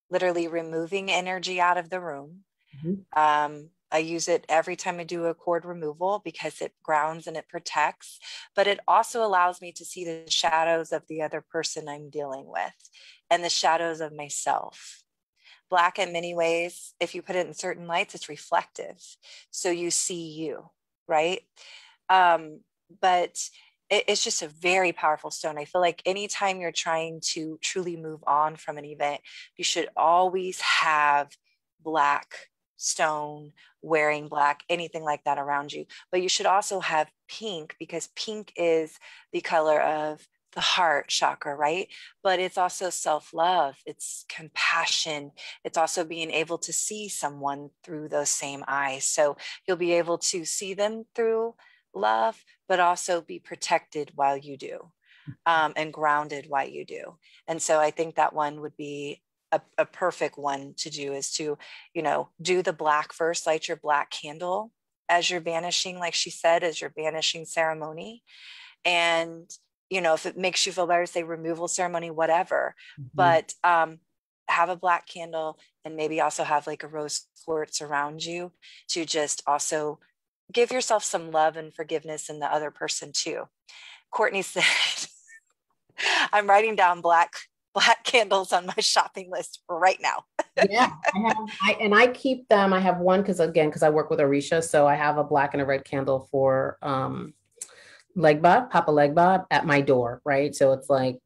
literally removing energy out of the room. Mm-hmm. I use it every time I do a cord removal because it grounds and it protects, but it also allows me to see the shadows of the other person I'm dealing with and the shadows of myself. Black in many ways, if you put it in certain lights, it's reflective. So you see you, right? But it's just a very powerful stone. I feel like anytime you're trying to truly move on from an event, you should always have black stone, wearing black, anything like that around you. But you should also have pink because pink is the color of the heart chakra, right? But it's also self-love, it's compassion, it's also being able to see someone through those same eyes. So you'll be able to see them through love, but also be protected while you do, and grounded while you do. And so I think that one would be a perfect one to do, is to, do the black first, light your black candle as you're banishing, like she said, as your banishing ceremony. And, if it makes you feel better, say removal ceremony, whatever, but have a black candle and maybe also have like a rose quartz around you to just also give yourself some love and forgiveness in the other person too. Courtney said, I'm writing down black candles on my shopping list right now. Yeah, I keep them. I have one because I work with Orisha, so I have a black and a red candle for Legba, Papa Legba at my door, right? So it's like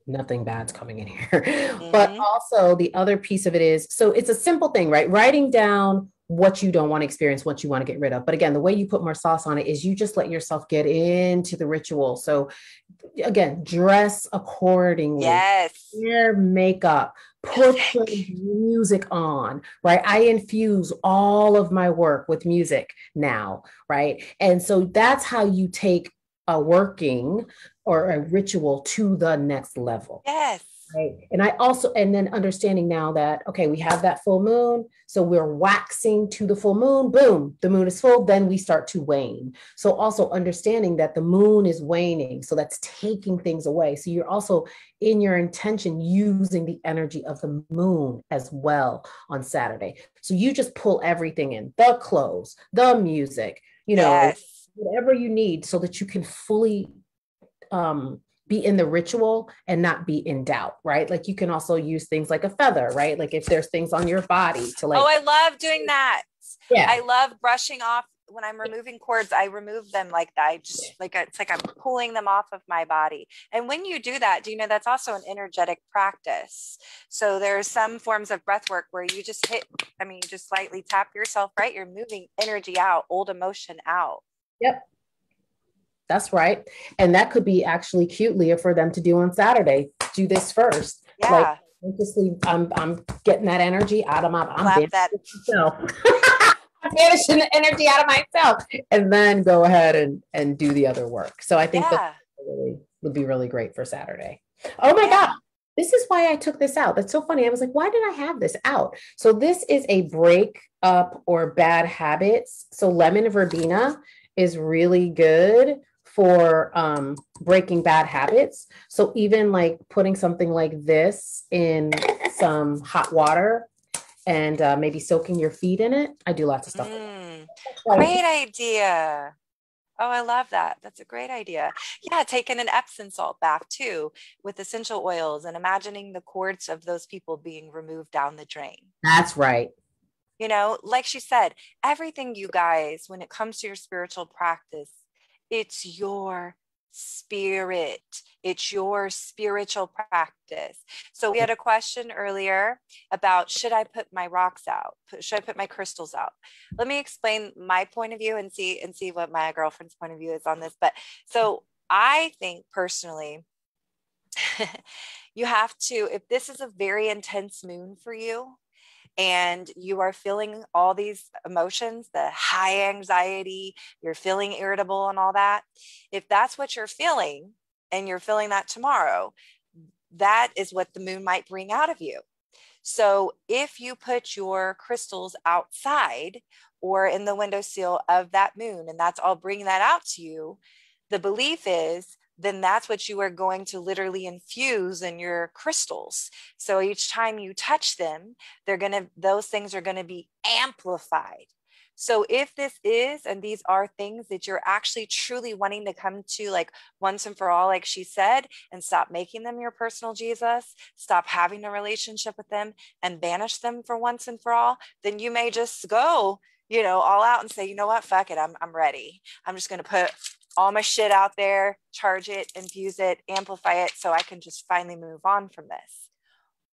nothing bad's coming in here. Mm-hmm. But also the other piece of it is, so it's a simple thing, right? Writing down what you don't want to experience, what you want to get rid of. But again, the way you put more sauce on it is you just let yourself get into the ritual. So again, dress accordingly, Yes. wear makeup, put the music on, right? I infuse all of my work with music now, right? And so that's how you take a working or a ritual to the next level. Yes. Right. And then understanding now that, okay, we have that full moon. So we're waxing to the full moon. Boom, the moon is full. Then we start to wane. So also understanding that the moon is waning. So that's taking things away. So you're also in your intention using the energy of the moon as well on Saturday. So you just pull everything in, the clothes, the music, Yes. whatever you need so that you can fully be in the ritual and not be in doubt, right? Like you can also use things like a feather, right? Like if there's things on your body to like. Oh, I love doing that. Yeah. I love brushing off when I'm removing cords. I remove them like that. I just it's like I'm pulling them off of my body. And when you do that, do you know that's also an energetic practice? So there's some forms of breath work where you just you just slightly tap yourself, right? You're moving energy out, old emotion out. Yep. That's right. And that could be actually cute, Leah, for them to do on Saturday. Do this first. Yeah. Like, I'm getting that energy out of I'm banishing the energy out of myself, and then go ahead and do the other work. So I think that would be really great for Saturday. Oh my God. This is why I took this out. That's so funny. I was like, why did I have this out? So this is a break up or bad habits. So lemon verbena is really good for breaking bad habits. So even like putting something like this in some hot water and maybe soaking your feet in it. I do lots of stuff. Great idea. Oh, I love that. That's a great idea. Yeah, taking an Epsom salt bath too with essential oils and imagining the cords of those people being removed down the drain. That's right. Like she said, everything, you guys, when it comes to your spiritual practice, it's your spirit. It's your spiritual practice. So we had a question earlier about, should I put my rocks out? Should I put my crystals out? Let me explain my point of view and see what my girlfriend's point of view is on this. But so I think personally, you have to, if this is a very intense moon for you, and you are feeling all these emotions, the high anxiety, you're feeling irritable and all that, if that's what you're feeling and you're feeling that tomorrow, that is what the moon might bring out of you. So if you put your crystals outside or in the windowsill of that moon, and that's all bringing that out to you, the belief is then that's what you are going to literally infuse in your crystals. So each time you touch them, those things are going to be amplified. So if this is, and these are things that you're actually truly wanting to come to, like once and for all, like she said, and stop making them your personal Jesus, stop having a relationship with them and banish them for once and for all, then you may just go, all out and say, you know what, fuck it. I'm ready. I'm just going to put all my shit out there, charge it, infuse it, amplify it, so I can just finally move on from this.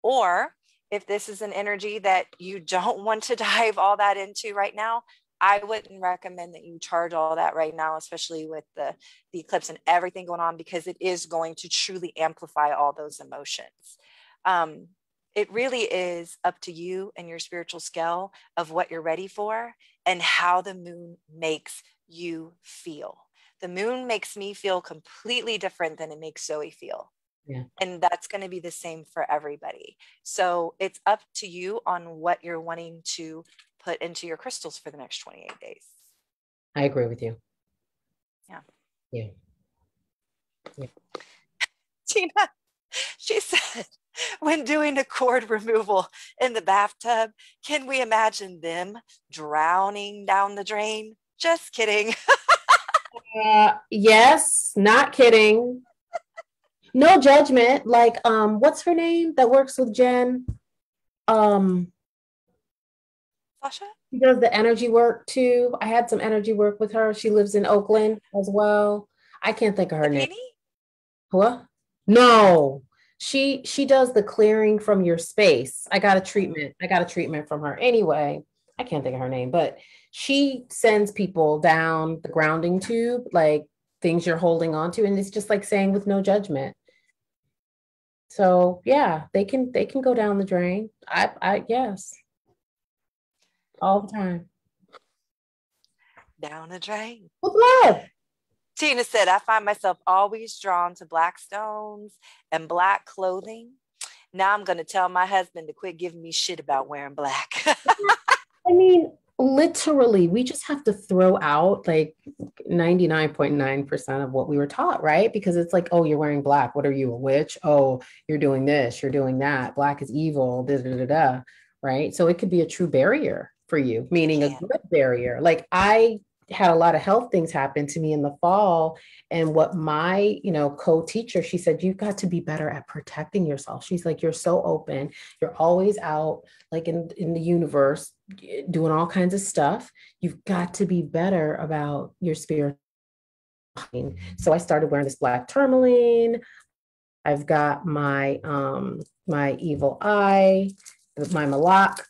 Or if this is an energy that you don't want to dive all that into right now, I wouldn't recommend that you charge all that right now, especially with the eclipse and everything going on, because it is going to truly amplify all those emotions. It really is up to you and your spiritual scale of what you're ready for and how the moon makes you feel. The moon makes me feel completely different than it makes Zoe feel. Yeah. And that's going to be the same for everybody. So it's up to you on what you're wanting to put into your crystals for the next 28 days. I agree with you. Yeah. Yeah. Tina, she said, when doing a cord removal in the bathtub, can we imagine them drowning down the drain? Just kidding. Yes, not kidding. No judgment. Like, what's her name that works with Jen? Sasha? She does the energy work too. I had some energy work with her. She lives in Oakland as well. I can't think of her name. What? No. She does the clearing from your space. I got a treatment from her. Anyway, I can't think of her name, but she sends people down the grounding tube, like things you're holding on to. And it's just like saying with no judgment. So yeah, they can go down the drain. Yes, all the time. Down the drain. With love. Tina said, I find myself always drawn to black stones and black clothing. Now I'm going to tell my husband to quit giving me shit about wearing black. I mean, literally, we just have to throw out like 99.9% of what we were taught, right? Because it's like, oh, you're wearing black. What are you, a witch? Oh, you're doing this, you're doing that. Black is evil, da da da da. Right. So it could be a true barrier for you, meaning a good barrier. Like I had a lot of health things happen to me in the fall. And what my, co-teacher, she said, you've got to be better at protecting yourself. She's like, you're so open. You're always out like in the universe doing all kinds of stuff. You've got to be better about your spirit. So I started wearing this black tourmaline. I've got my my evil eye, my malak,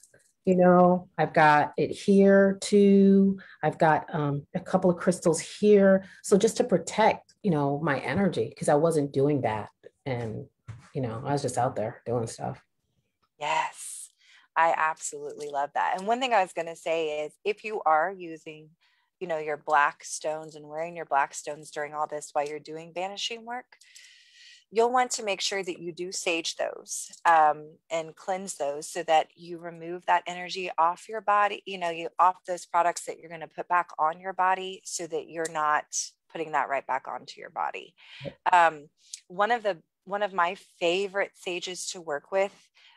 I've got it here too. I've got a couple of crystals here. So just to protect, my energy, because I wasn't doing that. And, I was just out there doing stuff. Yes, I absolutely love that. And one thing I was going to say is if you are using, your black stones and wearing your black stones during all this while you're doing banishing work, you'll want to make sure that you do sage those and cleanse those so that you remove that energy off your body, you off those products that you're going to put back on your body so that you're not putting that right back onto your body. One of my favorite sages to work with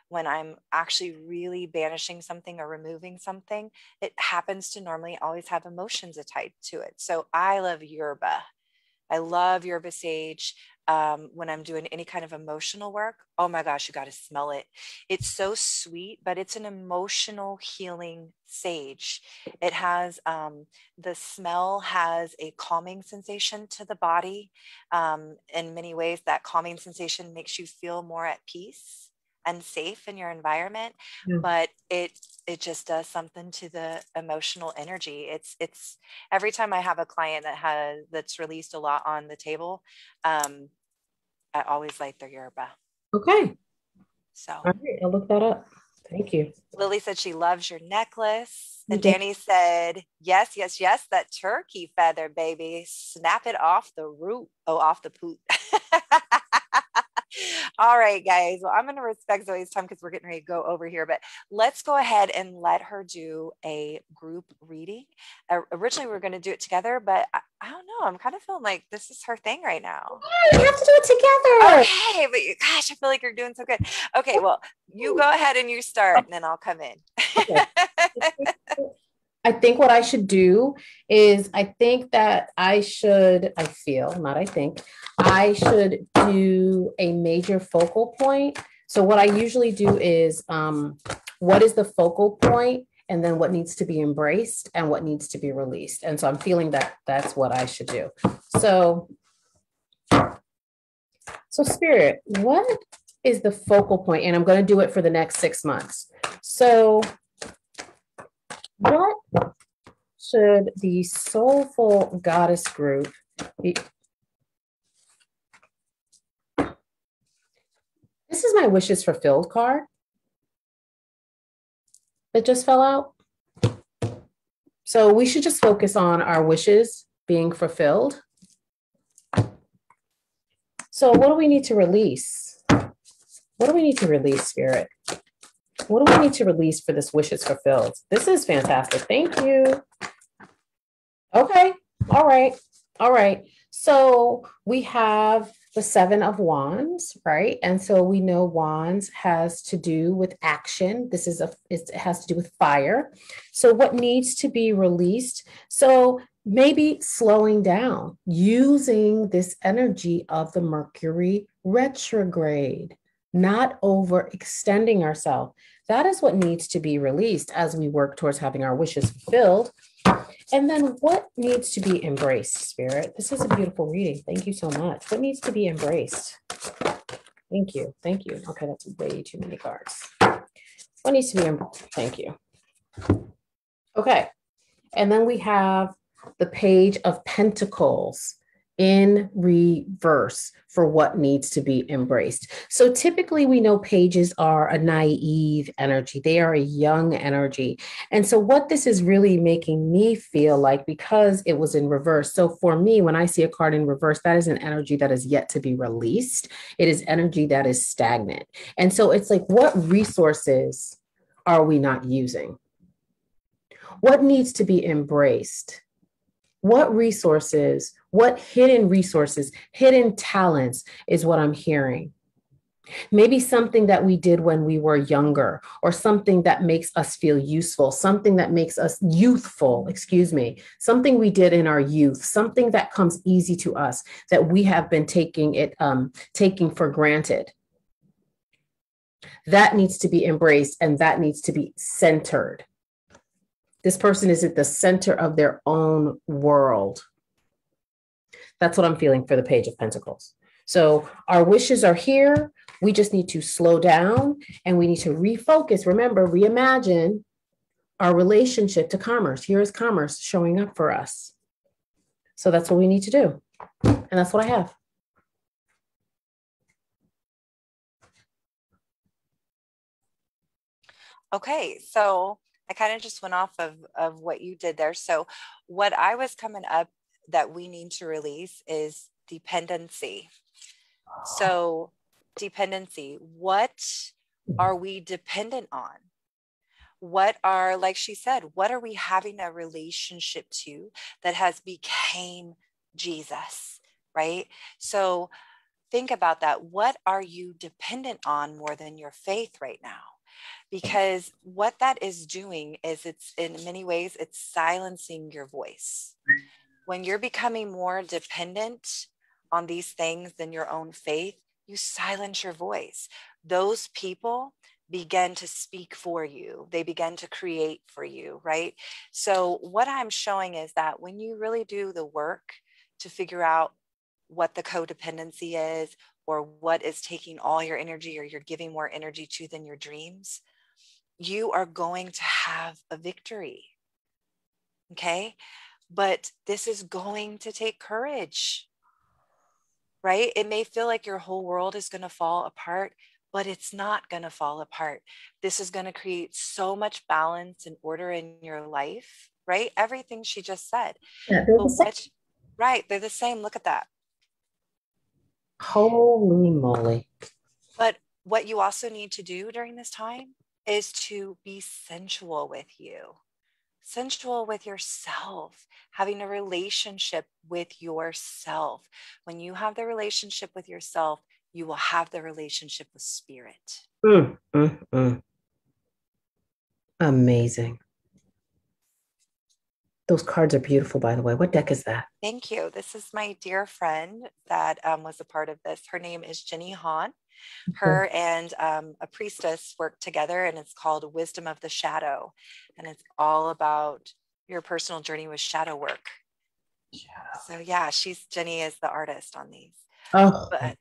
when I'm actually really banishing something or removing something, it happens to normally always have emotions attached to it. So I love yerba. I love yerba sage. When I'm doing any kind of emotional work, oh my gosh, you got to smell it. It's so sweet, but it's an emotional healing sage. It has, the smell has a calming sensation to the body. In many ways, that calming sensation makes you feel more at peace and safe in your environment, but it just does something to the emotional energy. It's every time I have a client that's released a lot on the table, I always light their yerba. Okay. So all right, I'll look that up. Thank you. Lily said she loves your necklace. And Danny said, yes, yes, yes, that turkey feather, baby. Snap it off the root. Oh, off the poot. All right, guys. Well, I'm going to respect Zoe's time because we're getting ready to go over here, but let's go ahead and let her do a group reading. Originally, we were going to do it together, but I don't know. I'm kind of feeling like this is her thing right now. Yeah, you have to do it together. Okay, but gosh, I feel like you're doing so good. Okay, well, you go ahead and you start, and then I'll come in. Okay. I think what I should do is I should do a major focal point. So what I usually do is what is the focal point and then what needs to be embraced and what needs to be released. And so I'm feeling that that's what I should do. So Spirit, what is the focal point? And I'm going to do it for the next 6 months. So what should the Soulful Goddess group be? This is my wishes fulfilled card that just fell out. So we should just focus on our wishes being fulfilled. So what do we need to release? What do we need to release, Spirit? What do we need to release for this wishes fulfilled? This is fantastic. Thank you. Okay. All right. All right. So we have the 7 of Wands, right? And so we know Wands has to do with action. It has to do with fire. So what needs to be released? So maybe slowing down, using this energy of the Mercury retrograde, not overextending ourselves. That is what needs to be released as we work towards having our wishes fulfilled. And then what needs to be embraced, Spirit? This is a beautiful reading. Thank you so much. What needs to be embraced? Thank you. Thank you. Okay, that's way too many cards. What needs to be embraced? Thank you. Okay. And then we have the Page of Pentacles in reverse for what needs to be embraced. So typically we know pages are a naive energy. They are a young energy. And so what this is really making me feel like, because it was in reverse. So for me, when I see a card in reverse, that is an energy that is yet to be released. It is energy that is stagnant. And so it's like, what resources are we not using? What needs to be embraced? What resources, what hidden resources, hidden talents is what I'm hearing? Maybe something that we did when we were younger, or something that makes us feel useful, something that makes us youthful, excuse me, something we did in our youth, something that comes easy to us that we have been taking for granted. That needs to be embraced, and that needs to be centered. This person is at the center of their own world. That's what I'm feeling for the Page of Pentacles. So our wishes are here. We just need to slow down and we need to refocus. Remember, reimagine our relationship to commerce. Here is commerce showing up for us. So that's what we need to do. And that's what I have. Okay, so I kind of just went off of what you did there. So what I was coming up that we need to release is dependency. So dependency, what are we dependent on? What are, like she said, what are we having a relationship to that has became Jesus, right? So think about that. What are you dependent on more than your faith right now? Because what that is doing is, it's in many ways, it's silencing your voice. When you're becoming more dependent on these things than your own faith, you silence your voice. Those people begin to speak for you. They begin to create for you, right? So what I'm showing is that when you really do the work to figure out what the codependency is, or what is taking all your energy, or you're giving more energy to than your dreams, you are going to have a victory. Okay. But this is going to take courage, right? It may feel like your whole world is going to fall apart, but it's not going to fall apart. This is going to create so much balance and order in your life, right? Everything she just said. Yeah, they're the same. Right. They're the same. Look at that. Holy moly. But what you also need to do during this time is to be sensual with you. Sensual with yourself, having a relationship with yourself. When you have the relationship with yourself, you will have the relationship with spirit. Amazing. Those cards are beautiful, by the way. What deck is that? Thank you. This is my dear friend that was a part of this. Her name is Jenny Hahn. Her and a priestess work together, and it's called Wisdom of the Shadow. And it's all about your personal journey with shadow work. So yeah, Jenny is the artist on these. Oh. But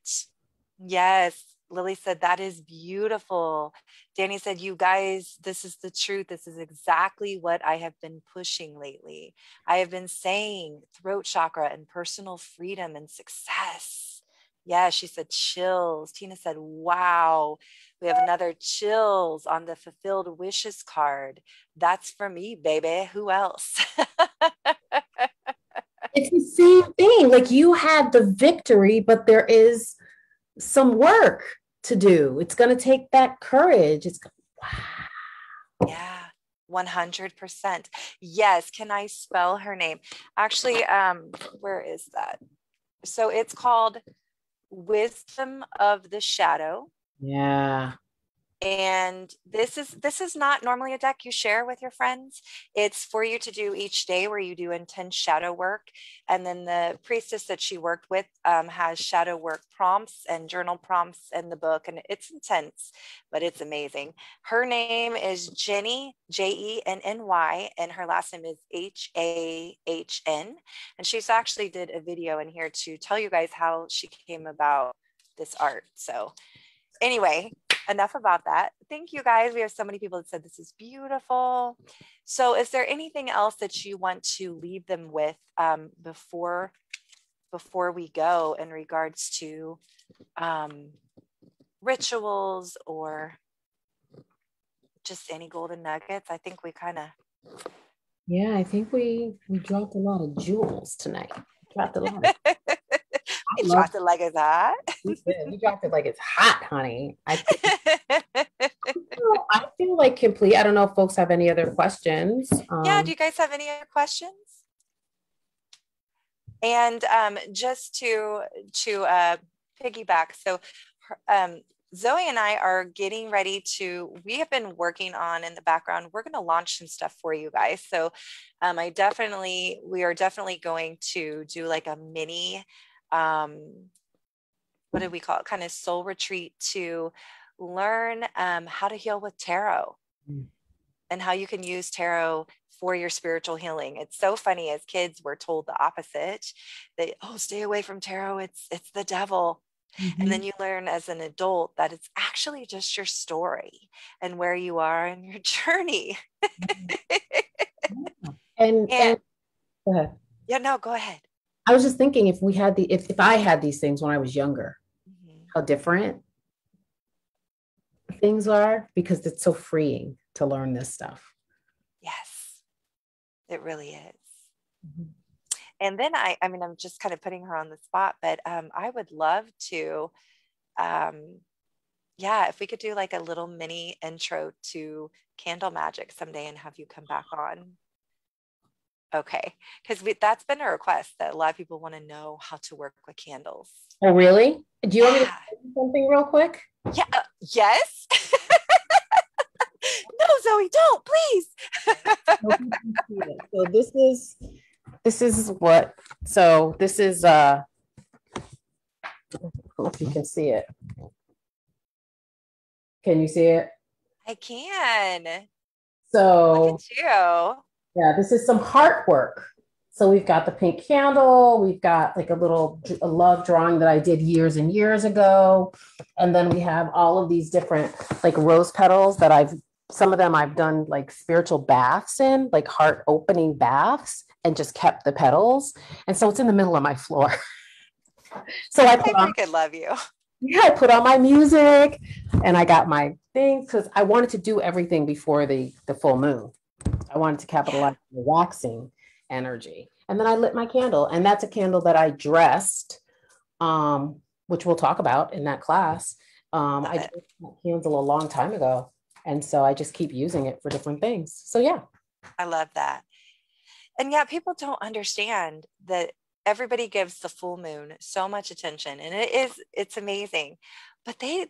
yes, Lily said, that is beautiful. Danny said, you guys, this is the truth. This is exactly what I have been pushing lately. I have been saying throat chakra and personal freedom and success. Yeah, she said chills. Tina said, wow, we have another chills on the fulfilled wishes card. That's for me, baby. Who else? It's the same thing. Like, you had the victory, but there is some work to do. It's going to take that courage. Wow. Yeah, 100%. Yes. Can I spell her name? Actually, where is that? So it's called Wisdom of the Shadow. Yeah. And this is not normally a deck you share with your friends. It's for you to do each day, where you do intense shadow work. And then the priestess that she worked with has shadow work prompts and journal prompts in the book. And it's intense, but it's amazing. Her name is Jenny, Jenny, and her last name is Hahn. And she's actually did a video in here to tell you guys how she came about this art. So anyway, enough about that. Thank you guys. We have so many people that said this is beautiful. So is there anything else that you want to leave them with before we go in regards to rituals or just any golden nuggets? I think we kind of... Yeah, I think we dropped a lot of jewels tonight. Dropped a lot of we dropped it like it's hot. We dropped it like it's hot, honey. I feel like complete. I don't know if folks have any other questions. Yeah, do you guys have any other questions? And just to piggyback, so Zoe and I are getting ready to, we have been working on in the background, we're going to launch some stuff for you guys. So we are definitely going to do like a mini, what do we call it? Kind of soul retreat to learn how to heal with tarot and how you can use tarot for your spiritual healing. It's so funny. As kids, we're told the opposite, that, oh, stay away from tarot. It's the devil. Mm-hmm. And then you learn as an adult that it's actually just your story and where you are in your journey. and go ahead. Yeah, no, go ahead. I was just thinking if I had these things when I was younger, how different things are, because it's so freeing to learn this stuff. Yes, it really is. Mm-hmm. And then I mean, I'm just kind of putting her on the spot, but I would love to, if we could do like a little mini intro to candle magic someday and have you come back on. Okay, because that's been a request that a lot of people want to know how to work with candles. Oh, really? Do you want me to say something real quick? Yeah. Yes. No, Zoe, don't, please. So this is what. So this is. I hope you can see it. Can you see it? I can. So look at you. Yeah, this is some heart work. So we've got the pink candle. We've got like a love drawing that I did years and years ago. And then we have all of these different like rose petals that some of them I've done like spiritual baths in, like heart opening baths, and just kept the petals. And so it's in the middle of my floor. So I freaking love you. Yeah, I put on my music and I got my thing because I wanted to do everything before the full moon. I wanted to capitalize on the waxing energy. And then I lit my candle, and that's a candle that I dressed, which we'll talk about in that class. I dressed that candle a long time ago. And so I just keep using it for different things. So yeah. I love that. And yeah, people don't understand that everybody gives the full moon so much attention, and it's amazing, but they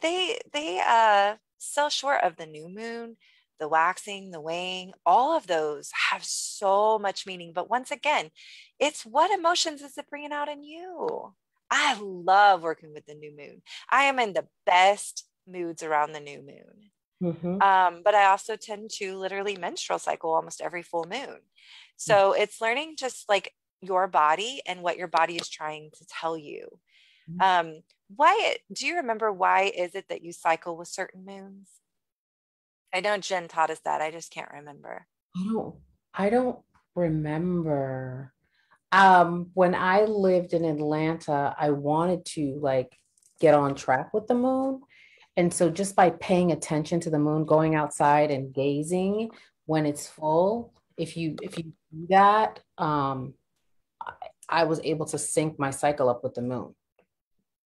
sell short of the new moon, the waxing, the weighing. All of those have so much meaning. But once again, it's what emotions is it bringing out in you? I love working with the new moon. I am in the best moods around the new moon. Mm-hmm. But I also tend to literally menstrual cycle almost every full moon. So it's learning just like your body and what your body is trying to tell you. Do you remember why is it that you cycle with certain moons? I know Jen taught us that. I just can't remember. I don't remember. When I lived in Atlanta, I wanted to like get on track with the moon. And so just by paying attention to the moon, going outside and gazing when it's full, if you do that, I was able to sync my cycle up with the moon.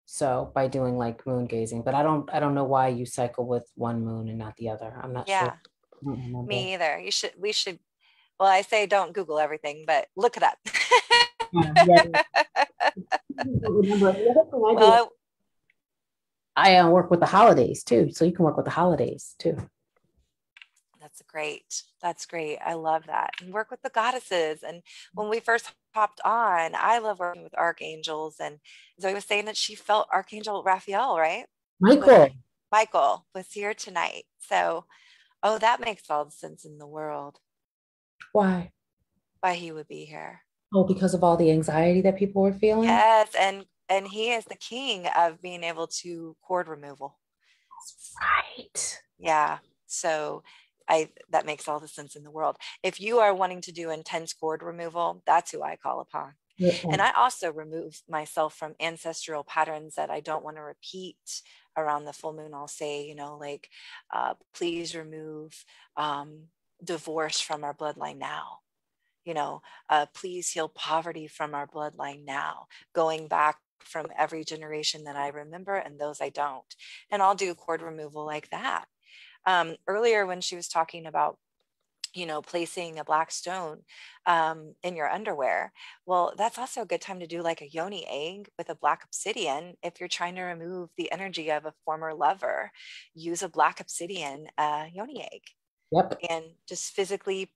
So by doing like moon gazing, but I don't know why you cycle with one moon and not the other. I'm not sure. Me either. We should. Well, I say don't Google everything, but look it up. I work with the holidays too, so you can work with the holidays too. That's great. I love that. And work with the goddesses. And when we first hopped on, I love working with archangels. And Zoe was saying that she felt Archangel Raphael, right? Michael was here tonight. So, that makes all the sense in the world. Why? Why he would be here. Oh, because of all the anxiety that people were feeling? Yes. And he is the king of being able to cord removal. Right. Yeah. So that makes all the sense in the world. If you are wanting to do intense cord removal, that's who I call upon. Yeah. And I also remove myself from ancestral patterns that I don't want to repeat around the full moon. I'll say, like, please remove divorce from our bloodline now. Please heal poverty from our bloodline now, going back from every generation that I remember and those I don't. And I'll do cord removal like that. Earlier when she was talking about placing a black stone in your underwear. Well, that's also a good time to do like a yoni egg with a black obsidian. If you're trying to remove the energy of a former lover, use a black obsidian yoni egg. Yep. And just physically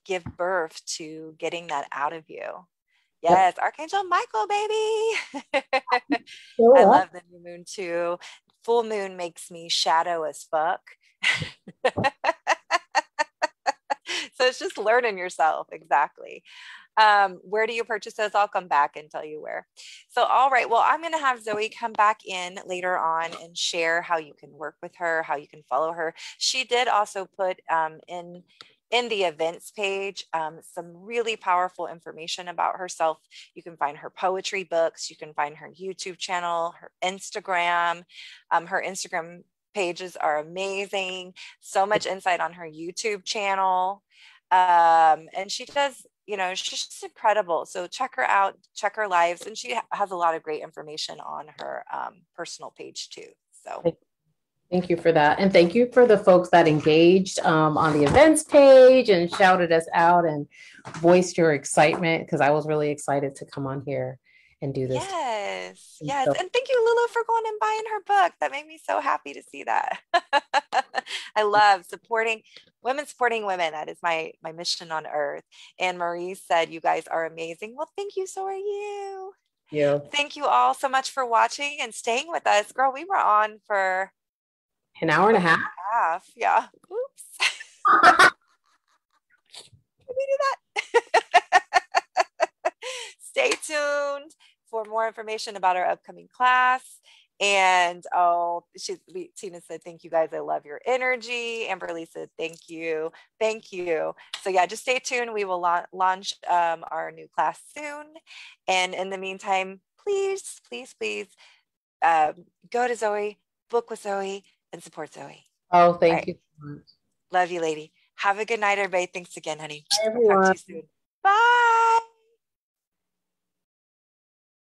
give birth to getting that out of you. Yes, yep. Archangel Michael, baby. I love the new moon too. Full moon makes me shadow as fuck. So it's just learning yourself. Exactly. Where do you purchase those? I'll come back and tell you where. So, all right. Well, I'm going to have Zoe come back in later on and share how you can work with her, how you can follow her. She did also put in the events page some really powerful information about herself. You can find her poetry books. You can find her YouTube channel, her Instagram. Her Instagram pages are amazing. So much insight on her YouTube channel. And she does, she's just incredible. So check her out, check her lives. And she has a lot of great information on her personal page too. So thank you for that. And thank you for the folks that engaged on the events page and shouted us out and voiced your excitement, because I was really excited to come on here and do this. Yes. Yes. And thank you, Lulu, for going and buying her book. That made me so happy to see that. I love supporting women. That is my mission on earth. And Marie said, you guys are amazing. Well, thank you. So are you. Yeah. Thank you all so much for watching and staying with us. Girl, we were on for an hour and a half. Yeah. Oops. Did we do that? Stay tuned for more information about our upcoming class. And Tina said, thank you guys. I love your energy. Amberly said, thank you. Thank you. So yeah, just stay tuned. We will launch our new class soon. And in the meantime, please, please, please go to Zoe, book with Zoe, and support Zoe. Oh, thank you so much. Love you, lady. Have a good night, everybody. Thanks again, honey. Bye, everyone. Talk to you soon. Bye.